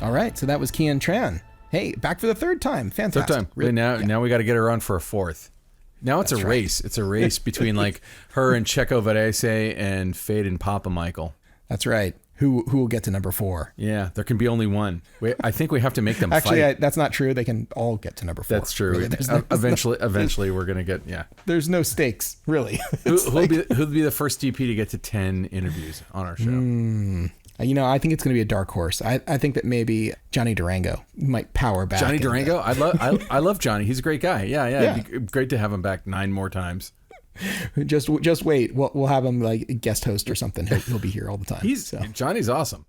All right, so that was Quyen Tran. Hey, back for the 3rd time. Fantastic. 3rd time. Really, now we got to get her on for a 4th. Now it's a race. It's a race between like her and Checo Varese and Fade and Papa Michael. That's right. who will get to number 4. Yeah, there can be only one. I think we have to make them Actually, fight. that's not true. They can all get to number 4. That's true. Really, Eventually, we're going to get, There's no stakes, really. Who'll be the first DP to get to 10 interviews on our show? I think it's going to be a dark horse. I think that maybe Johnny Durango might power back. Johnny Durango? I love Johnny. He's a great guy. Yeah. It'd be great to have him back 9 more times. Just wait. We'll have him like guest host or something. He'll be here all the time. Johnny's awesome.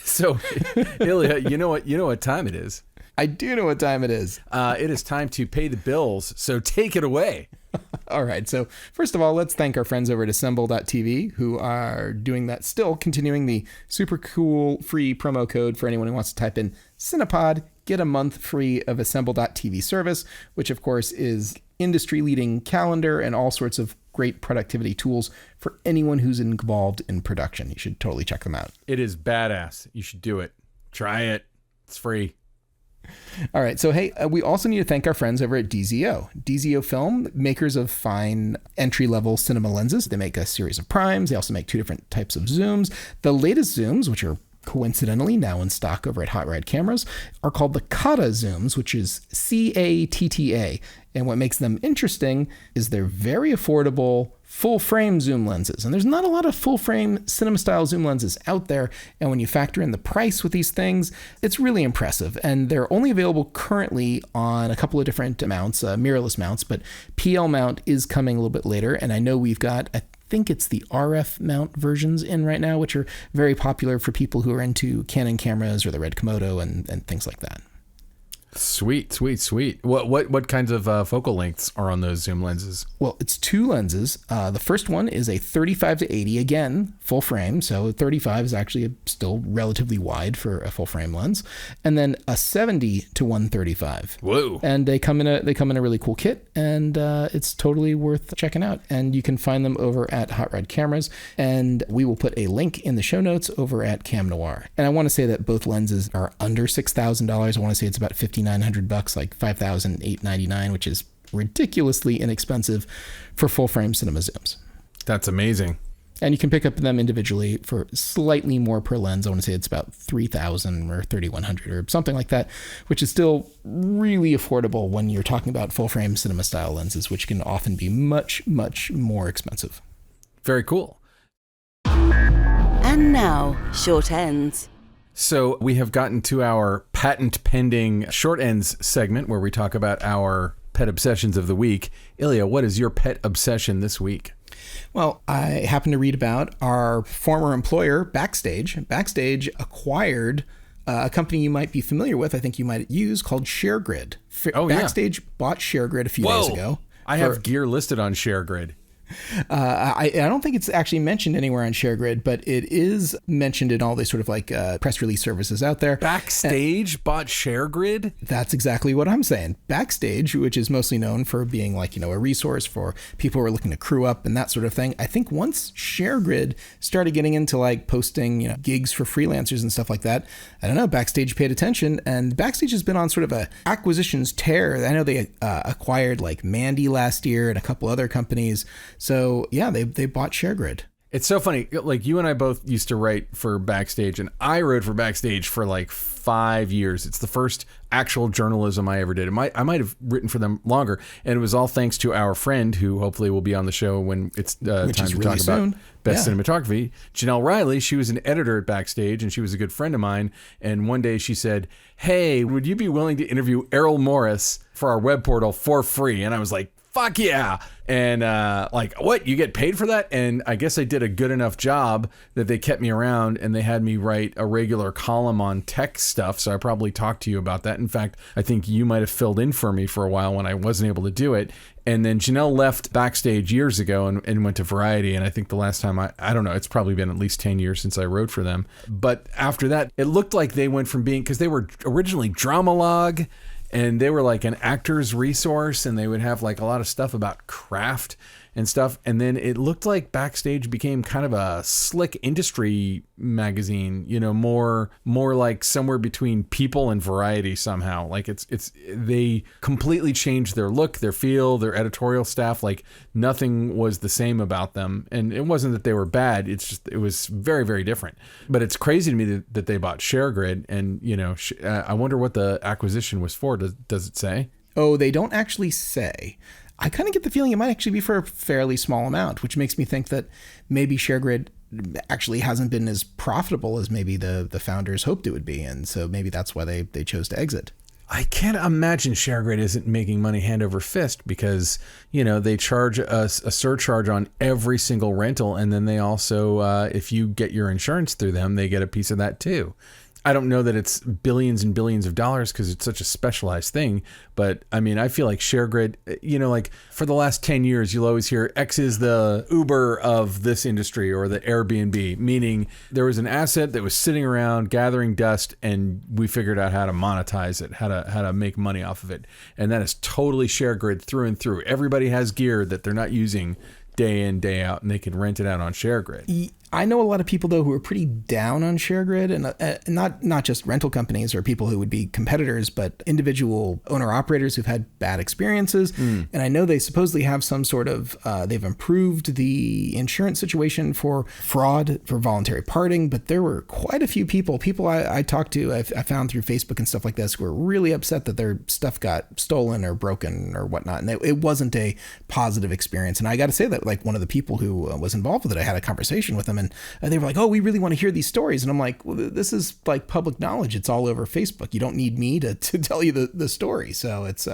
So, Ilya, you know what time it is. I do know what time it is. It is time to pay the bills. So take it away. All right. So first of all, let's thank our friends over at Assemble.tv who are doing that, still continuing the super cool free promo code for anyone who wants to type in Cinepod, get a month free of Assemble.tv service, which of course is industry-leading calendar and all sorts of great productivity tools for anyone who's involved in production. You should totally check them out. It is badass. You should do it. Try it. It's free. All right. So, hey, we also need to thank our friends over at DZO. DZO Film, makers of fine entry-level cinema lenses. They make a series of primes. They also make 2 different types of zooms. The latest zooms, which are coincidentally now in stock over at Hot Rod Cameras, are called the Kata zooms, which is CATTA. And what makes them interesting is they're very affordable full-frame zoom lenses. And there's not a lot of full-frame cinema-style zoom lenses out there. And when you factor in the price with these things, it's really impressive. And they're only available currently on a couple of different mounts, mirrorless mounts, but PL mount is coming a little bit later. And I know we've got, I think it's the RF mount versions in right now, which are very popular for people who are into Canon cameras or the Red Komodo and things like that. Sweet. What kinds of focal lengths are on those zoom lenses? Well, it's 2 lenses. The first one is a 35 to 80, again, full frame. So 35 is actually still relatively wide for a full frame lens. And then a 70 to 135. Whoa. And they come in a really cool kit, and it's totally worth checking out. And you can find them over at Hot Rod Cameras, and we will put a link in the show notes over at Cam Noir. And I want to say that both lenses are under $6,000. I want to say it's about $5,900, like $5,899, which is ridiculously inexpensive for full-frame cinema zooms. That's amazing. And you can pick up them individually for slightly more per lens. I want to say it's about $3,000 or $3,100 or something like that, which is still really affordable when you're talking about full-frame cinema-style lenses, which can often be much, much more expensive. Very cool. And now, short ends. So we have gotten to our patent pending short ends segment where we talk about our pet obsessions of the week. Ilya, what is your pet obsession this week? Well, I happened to read about our former employer, Backstage. Backstage acquired a company you might be familiar with, I think you might use, called ShareGrid. Backstage bought ShareGrid a few days ago. I have gear listed on ShareGrid. I don't think it's actually mentioned anywhere on ShareGrid, but it is mentioned in all these sort of like press release services out there. Backstage bought ShareGrid? That's exactly what I'm saying. Backstage, which is mostly known for being like, a resource for people who are looking to crew up and that sort of thing. I think once ShareGrid started getting into like posting, gigs for freelancers and stuff like that, I don't know, Backstage paid attention, and Backstage has been on sort of a acquisitions tear. I know they acquired like Mandy last year and a couple other companies. So yeah, they bought ShareGrid. It's so funny. Like you and I both used to write for Backstage, and I wrote for Backstage for like 5 years. It's the first actual journalism I ever did. I might have written for them longer, and it was all thanks to our friend who hopefully will be on the show when it's time to really talk soon. about Best Cinematography. Janelle Riley, she was an editor at Backstage, and she was a good friend of mine. And one day she said, "Hey, would you be willing to interview Errol Morris for our web portal for free?" And I was like, fuck yeah. And like, what? You get paid for that? And I guess I did a good enough job that they kept me around, and they had me write a regular column on tech stuff. So I probably talked to you about that. In fact, I think you might have filled in for me for a while when I wasn't able to do it. And then Janelle left Backstage years ago and went to Variety. And I think the last time, I don't know, it's probably been at least 10 years since I wrote for them. But after that, it looked like they went from being, because they were originally Dramalog, and they were like an actor's resource, and they would have like a lot of stuff about craft. and stuff. And then it looked like Backstage became kind of a slick industry magazine, more like somewhere between People and Variety somehow. Like they completely changed their look, their feel, their editorial staff. Like nothing was the same about them. And it wasn't that they were bad. It was very, very different. But it's crazy to me that they bought ShareGrid, and I wonder what the acquisition was for. Does it say? Oh, they don't actually say. I kind of get the feeling it might actually be for a fairly small amount, which makes me think that maybe ShareGrid actually hasn't been as profitable as maybe the founders hoped it would be. And so maybe that's why they chose to exit. I can't imagine ShareGrid isn't making money hand over fist, because, they charge a surcharge on every single rental. And then they also, if you get your insurance through them, they get a piece of that too. I don't know that it's billions and billions of dollars because it's such a specialized thing. But I mean, I feel like ShareGrid, like for the last 10 years, you'll always hear X is the Uber of this industry, or the Airbnb, meaning there was an asset that was sitting around gathering dust, and we figured out how to monetize it, how to make money off of it. And that is totally ShareGrid through and through. Everybody has gear that they're not using day in, day out, and they can rent it out on ShareGrid. I know a lot of people, though, who are pretty down on ShareGrid, and not just rental companies or people who would be competitors, but individual owner-operators who've had bad experiences. And I know they supposedly have some sort of, they've improved the insurance situation for fraud, for voluntary parting, but there were quite a few people I talked to, I found through Facebook and stuff like this, who were really upset that their stuff got stolen or broken or whatnot. And it wasn't a positive experience. And I got to say that, like, one of the people who was involved with it, I had a conversation with them, and they were like, oh, we really want to hear these stories. And I'm like, well, this is like public knowledge. It's all over Facebook. You don't need me to tell you the story. So it's...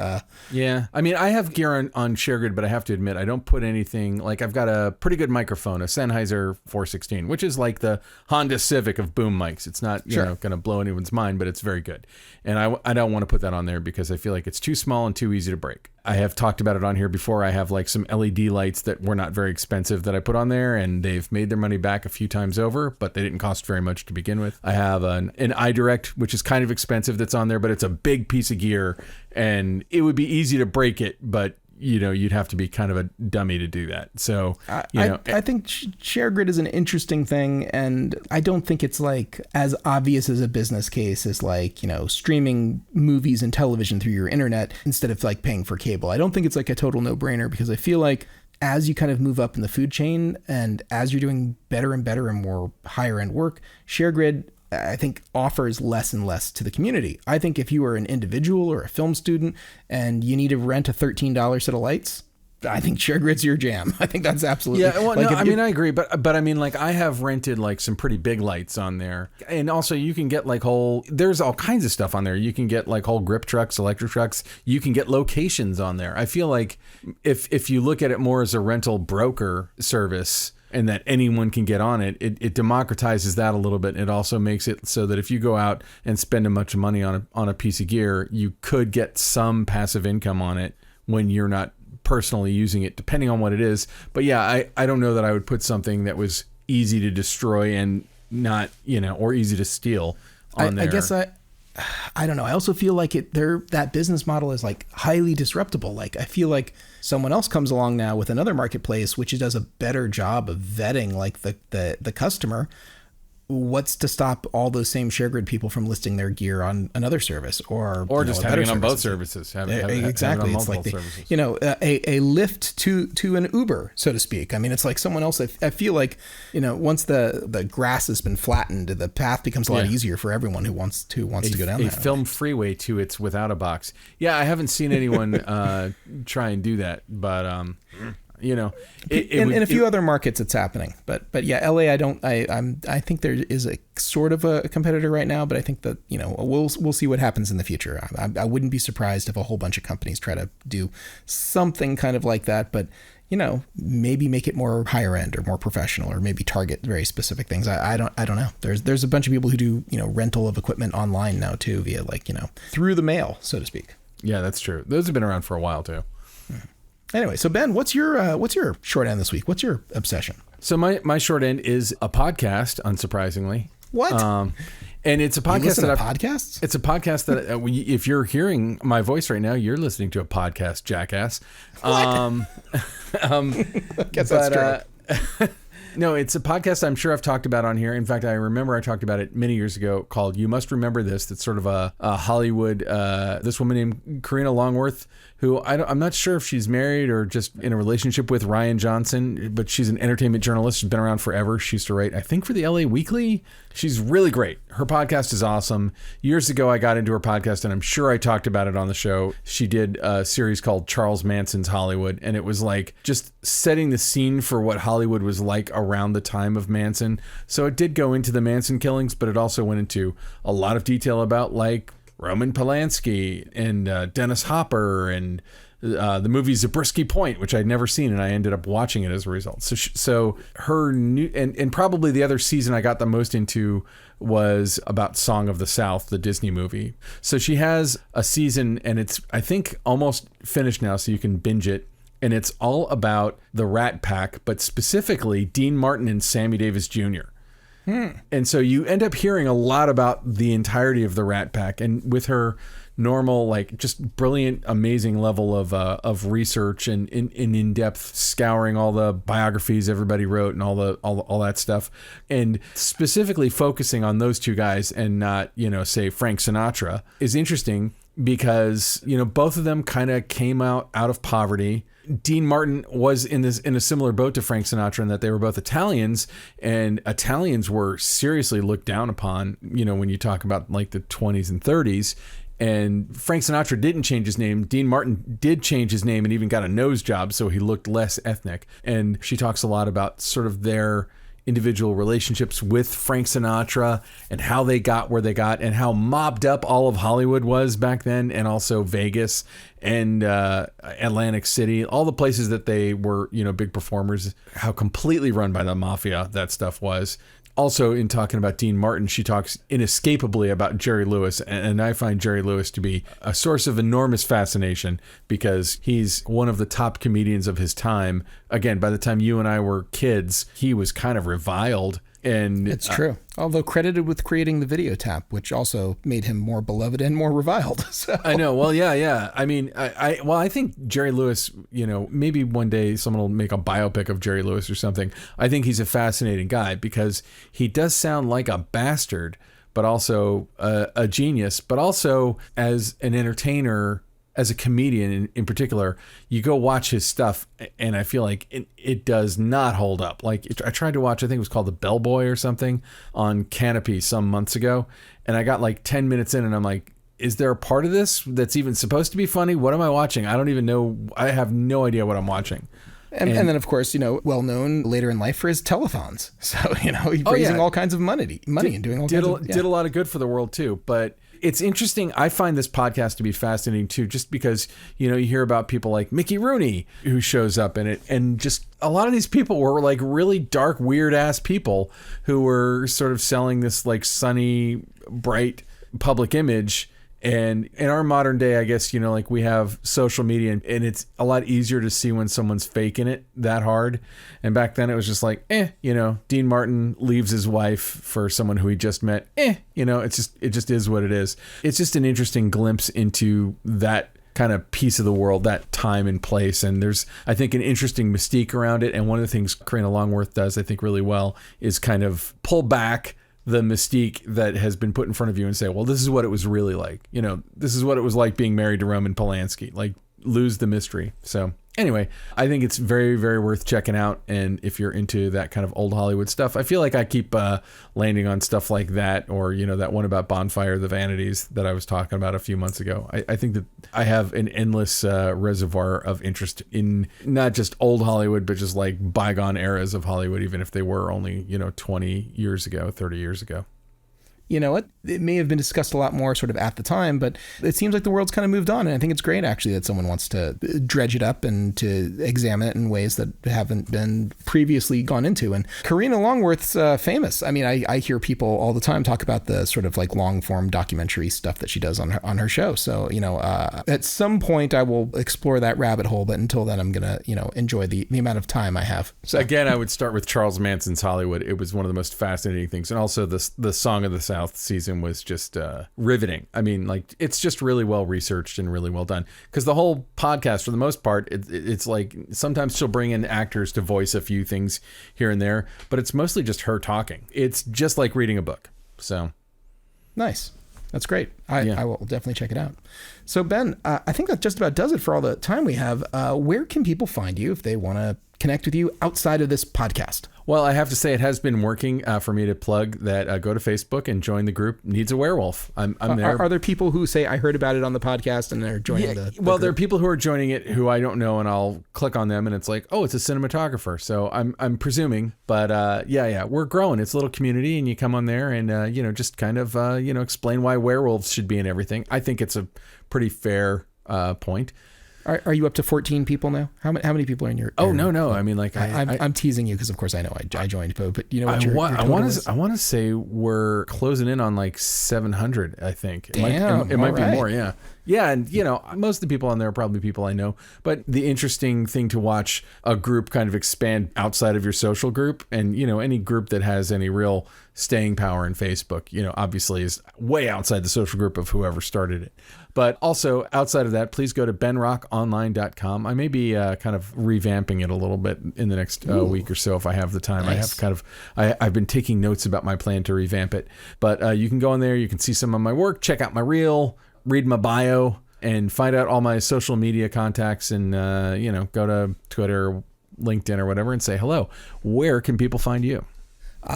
Yeah. I mean, I have gear on ShareGrid, but I have to admit, I don't put anything... Like, I've got a pretty good microphone, a Sennheiser 416, which is like the Honda Civic of boom mics. It's not, going to blow anyone's mind, but it's very good. And I don't want to put that on there because I feel like it's too small and too easy to break. I have talked about it on here before. I have like some LED lights that were not very expensive that I put on there, and they've made their money back a few times over, but they didn't cost very much to begin with. I have an iDirect, which is kind of expensive, that's on there, but it's a big piece of gear, and it would be easy to break it, but you'd have to be kind of a dummy to do that. So, I think ShareGrid is an interesting thing, and I don't think it's like as obvious as a business case as like, streaming movies and television through your internet instead of like paying for cable. I don't think it's like a total no-brainer, because I feel like as you kind of move up in the food chain and as you're doing better and better and more higher end work, ShareGrid, I think, offers less and less to the community. I think if you are an individual or a film student and you need to rent a $13 set of lights, I think ShareGrid's your jam. I think that's absolutely... Yeah, well, like, no, I agree. But I mean, like, I have rented like some pretty big lights on there. And also you can get like there's all kinds of stuff on there. You can get like whole grip trucks, electric trucks. You can get locations on there. I feel like if you look at it more as a rental broker service, and that anyone can get on it, it democratizes that a little bit. It also makes it so that if you go out and spend a bunch of money on a piece of gear, you could get some passive income on it when you're not personally using it, depending on what it is. But yeah, I don't know that I would put something that was easy to destroy and not, or easy to steal on there. I guess I don't know. I also feel like that business model is like highly disruptible. Like, I feel like someone else comes along now with another marketplace which does a better job of vetting like the customer. What's to stop all those same ShareGrid people from listing their gear on another service or just having it on both services? Exactly. It's like a lift to an Uber, so to speak. I mean, it's like someone else. I feel like, once the grass has been flattened, the path becomes a lot easier for everyone who wants to go down that. A film freeway to its without a box. Yeah, I haven't seen anyone try and do that, but in a few other markets it's happening, but yeah, LA, I think there is a sort of a competitor right now, but I think that we'll see what happens in the future. I wouldn't be surprised if a whole bunch of companies try to do something kind of like that, but maybe make it more higher end or more professional, or maybe target very specific things. I don't know. There's a bunch of people who do rental of equipment online now too, via through the mail, so to speak. Yeah, that's true. Those have been around for a while too. Anyway, so Ben, what's your short end this week? What's your obsession? So my short end is a podcast, unsurprisingly. What? And it's a podcast podcasts. It's a podcast that if you're hearing my voice right now, you're listening to a podcast, jackass. Guess that's true. No, it's a podcast I'm sure I've talked about on here. In fact, I remember I talked about it many years ago called You Must Remember This. That's sort of a Hollywood, this woman named Karina Longworth, who I'm not sure if she's married or just in a relationship with Ryan Johnson, but she's an entertainment journalist. She's been around forever. She used to write, I think, for the LA Weekly. She's really great. Her podcast is awesome. Years ago, I got into her podcast, and I'm sure I talked about it on the show. She did a series called Charles Manson's Hollywood, and it was like just setting the scene for what Hollywood was like around the time of Manson. So it did go into the Manson killings, but it also went into a lot of detail about like Roman Polanski and Dennis Hopper and the movie Zabriskie Point, which I'd never seen, and I ended up watching it as a result. So her new and probably the other season I got the most into was about Song of the South, the Disney movie. So she has a season, and it's I think almost finished now, so you can binge it. And it's all about the Rat Pack, but specifically Dean Martin and Sammy Davis Jr. And so you end up hearing a lot about the entirety of the Rat Pack, and with her normal, like, just brilliant, amazing level of research and in-depth scouring all the biographies everybody wrote and all that stuff, and specifically focusing on those two guys and not, say Frank Sinatra, is interesting because, both of them kind of came out of poverty. Dean Martin was in a similar boat to Frank Sinatra in that they were both Italians, and Italians were seriously looked down upon, when you talk about like the 20s and 30s. And Frank Sinatra didn't change his name. Dean Martin did change his name and even got a nose job, so he looked less ethnic. And she talks a lot about sort of their individual relationships with Frank Sinatra and how they got where they got and how mobbed up all of Hollywood was back then, and also Vegas and Atlantic City, all the places that they were, big performers, how completely run by the mafia that stuff was. Also, in talking about Dean Martin, she talks inescapably about Jerry Lewis, and I find Jerry Lewis to be a source of enormous fascination because he's one of the top comedians of his time. Again, by the time you and I were kids, he was kind of reviled. And it's true. Although credited with creating the video tap, which also made him more beloved and more reviled. So. I know. Well, yeah. I mean, I think Jerry Lewis, maybe one day someone will make a biopic of Jerry Lewis or something. I think he's a fascinating guy because he does sound like a bastard, but also a genius, but also as an entertainer, as a comedian in particular, you go watch his stuff and I feel like it does not hold up. Like I tried to watch, I think it was called The Bellboy or something on Canopy some months ago. And I got like 10 minutes in and I'm like, is there a part of this that's even supposed to be funny? What am I watching? I don't even know. I have no idea what I'm watching. And then, of course, well known later in life for his telethons. So, he's raising all kinds of money and doing all kinds of... Did a lot of good for the world, too. But it's interesting. I find this podcast to be fascinating, too, just because, you hear about people like Mickey Rooney who shows up in it. And just a lot of these people were like really dark, weird ass people who were sort of selling this like sunny, bright public image. And in our modern day, I guess, like we have social media and it's a lot easier to see when someone's faking it that hard. And back then it was just like, Dean Martin leaves his wife for someone who he just met. It just is what it is. It's just an interesting glimpse into that kind of piece of the world, that time and place. And there's, I think, an interesting mystique around it. And one of the things Karina Longworth does, I think, really well is kind of pull back the mystique that has been put in front of you and say, well, this is what it was really like. This is what it was like being married to Roman Polanski. Like, lose the mystery. So anyway, I think it's very, very worth checking out. And if you're into that kind of old Hollywood stuff, I feel like I keep landing on stuff like that, or, that one about Bonfire, the Vanities that I was talking about a few months ago. I think that I have an endless reservoir of interest in not just old Hollywood, but just like bygone eras of Hollywood, even if they were only, 20 years ago, 30 years ago. You know what? It may have been discussed a lot more sort of at the time, but it seems like the world's kind of moved on. And I think it's great, actually, that someone wants to dredge it up and to examine it in ways that haven't been previously gone into. And Karina Longworth's famous. I mean, I hear people all the time talk about the sort of like long form documentary stuff that she does on her show. So, at some point I will explore that rabbit hole. But until then, I'm going to, enjoy the amount of time I have. So again, I would start with Charles Manson's Hollywood. It was one of the most fascinating things. And also the Song of the South. South season was just riveting. I mean, like, it's just really well researched and really well done. Because the whole podcast, for the most part, it's like sometimes she'll bring in actors to voice a few things here and there, but it's mostly just her talking. It's just like reading a book. So nice. That's great. I will definitely check it out. So, Ben, I think that just about does it for all the time we have. Where can people find you if they want to connect with you outside of this podcast? Well, I have to say it has been working for me to plug that. Go to Facebook and join the group Needs a Werewolf. I'm there. Are there people who say, I heard about it on the podcast and they're joining the Well, group? there are people who are joining it who I don't know, and I'll click on them and it's like, oh, it's a cinematographer. So I'm presuming, but yeah, we're growing. It's a little community, and you come on there and, just kind of, explain why werewolves should be in everything. I think it's a pretty fair point. Are you up to 14 people now? How many people are in your? Oh, no. I mean, like I'm teasing you because of course I know I joined, but you know what your I want to say we're closing in on like 700. I think it might be more. Yeah. Yeah, and most of the people on there are probably people I know. But the interesting thing to watch a group kind of expand outside of your social group, and any group that has any real staying power in Facebook, obviously is way outside the social group of whoever started it. But also outside of that, please go to benrockonline.com. I may be kind of revamping it a little bit in the next week or so if I have the time. Nice. I've been taking notes about my plan to revamp it. But you can go in there, you can see some of my work, check out my reel, read my bio, and find out all my social media contacts, and go to Twitter, LinkedIn, or whatever, and say hello. Where can people find you?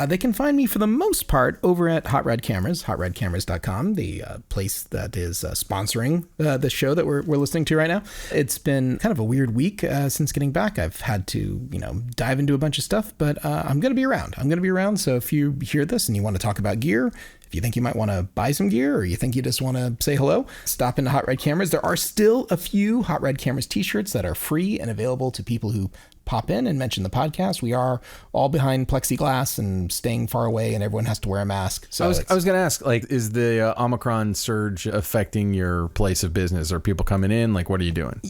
They can find me for the most part over at Hot Rod Cameras, hotrodcameras.com, the place that is sponsoring the show that we're listening to right now. It's been kind of a weird week since getting back. I've had to, dive into a bunch of stuff, but I'm going to be around. So if you hear this and you want to talk about gear, if you think you might want to buy some gear, or you think you just want to say hello, stop into Hot Rod Cameras. There are still a few Hot Rod Cameras t-shirts that are free and available to people who pop in and mention the podcast. We are all behind plexiglass and staying far away, and everyone has to wear a mask. So I was going to ask, like, is the Omicron surge affecting your place of business? Are people coming in? Like, what are you doing?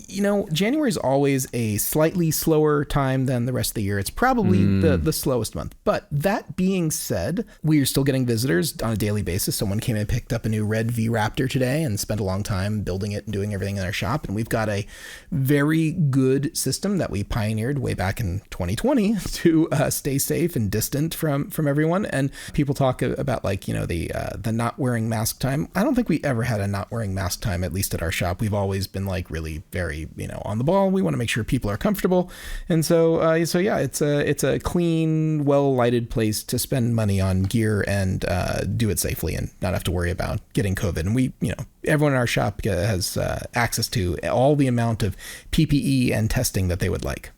January is always a slightly slower time than the rest of the year. It's probably the slowest month. But that being said, we are still getting visitors on a daily basis. Someone came and picked up a new red V Raptor today and spent a long time building it and doing everything in our shop. And we've got a very good system that we pioneered way back in 2020 to stay safe and distant from everyone. And people talk about the not wearing mask time. I don't think we ever had a not wearing mask time, at least at our shop. We've always been really very on the ball. We want to make sure people are comfortable, and so yeah, it's a clean, well lighted place to spend money on gear and do it safely and not have to worry about getting COVID. And we everyone in our shop has access to all the amount of PPE and testing that they would like.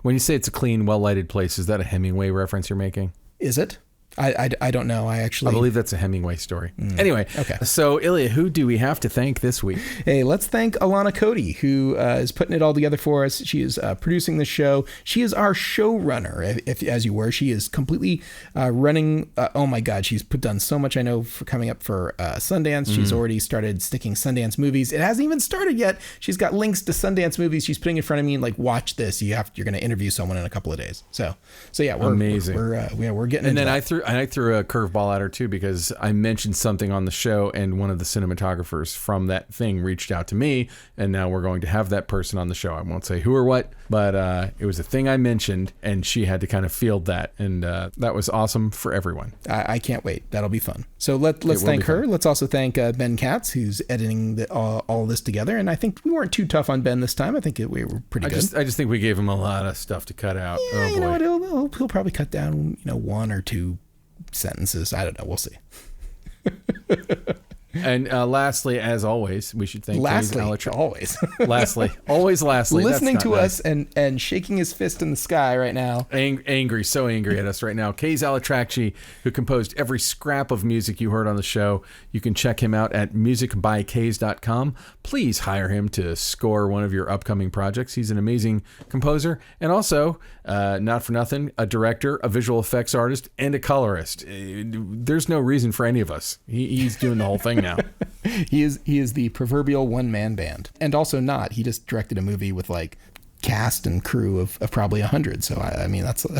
When you say it's a clean, well-lighted place, is that a Hemingway reference you're making? Is it? I don't know. I believe that's a Hemingway story. Anyway, okay. So Ilya, who do we have to thank this week? Hey, let's thank Alana Cody, who is putting it all together for us. She is producing the show. She is our showrunner, if as you were. She is completely running. Oh my God, she's done so much. I know for coming up for Sundance. She's already started sticking Sundance movies. It hasn't even started yet. She's got links to Sundance movies. She's putting in front of me like, watch this. You're going to interview someone in a couple of days. So yeah, we're amazing. We're getting. And then I threw a curveball at her too, because I mentioned something on the show and one of the cinematographers from that thing reached out to me, and now we're going to have that person on the show. I won't say who or what, but it was a thing I mentioned and she had to kind of field that, and that was awesome for everyone. I can't wait. That'll be fun. So let's thank her. Let's also thank Ben Katz, who's editing all this together, and I think we weren't too tough on Ben this time. I think we were pretty good. I just think we gave him a lot of stuff to cut out. Yeah, you know what? He'll probably cut down one or two sentences. I don't know. We'll see. And lastly, as always, we should thank always. Lastly, listening to us and shaking his fist in the sky right now. Angry, so angry at us right now. K's Al-Atrakchi, who composed every scrap of music you heard on the show. You can check him out at musicbyks.com. Please hire him to score one of your upcoming projects. He's an amazing composer, and also, not for nothing, a director, a visual effects artist, and a colorist. There's no reason for any of us. He's doing the whole thing now. He is the proverbial one-man band. And also not. He just directed a movie with like cast and crew of probably 100. So I mean, that's a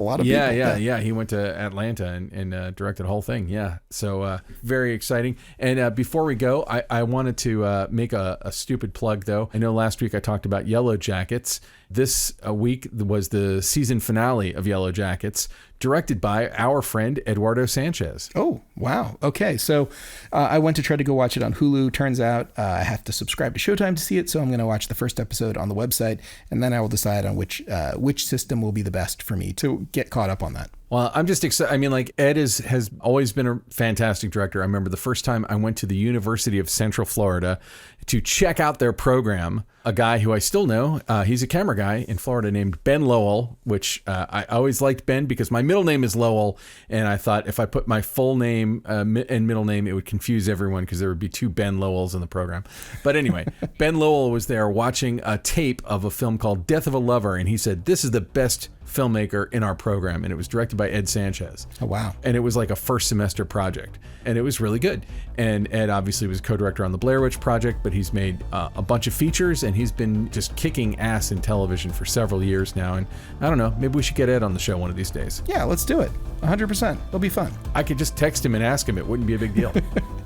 lot of people. Yeah. He went to Atlanta and directed the whole thing. Yeah. So very exciting. And before we go, I wanted to make a stupid plug, though. I know last week I talked about Yellow Jackets. This week was the season finale of Yellow Jackets, directed by our friend Eduardo Sanchez. Oh, wow. Okay. So I went to try to go watch it on Hulu. Turns out I have to subscribe to Showtime to see it. So I'm going to watch the first episode on the website, and then I will decide on which system will be the best for me to get caught up on that. Well, I'm just excited. I mean, like, Ed has always been a fantastic director. I remember the first time I went to the University of Central Florida to check out their program, a guy who I still know, he's a camera guy in Florida named Ben Lowell, which I always liked Ben because my middle name is Lowell. And I thought if I put my full name and middle name, it would confuse everyone because there would be two Ben Lowells in the program. But anyway, Ben Lowell was there watching a tape of a film called Death of a Lover. And he said, this is the best filmmaker in our program, and it was directed by Ed Sanchez. Oh, wow. And it was like a first semester project, and it was really good. And Ed obviously was co-director on the Blair Witch Project, but he's made a bunch of features, and he's been just kicking ass in television for several years now. And I don't know, maybe we should get Ed on the show one of these days. Yeah, let's do it. 100%. It'll be fun. I could just text him and ask him. It wouldn't be a big deal.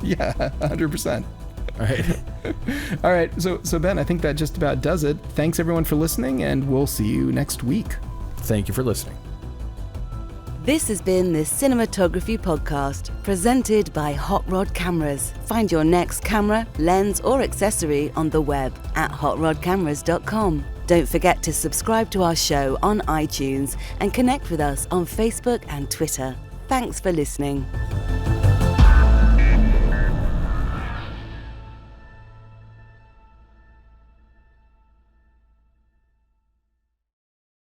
Yeah, 100%. All right. All right. So Ben, I think that just about does it. Thanks everyone for listening, and we'll see you next week. Thank you for listening. This has been the Cinematography Podcast, presented by Hot Rod Cameras. Find your next camera, lens, or accessory on the web at hotrodcameras.com. Don't forget to subscribe to our show on iTunes and connect with us on Facebook and Twitter. Thanks for listening.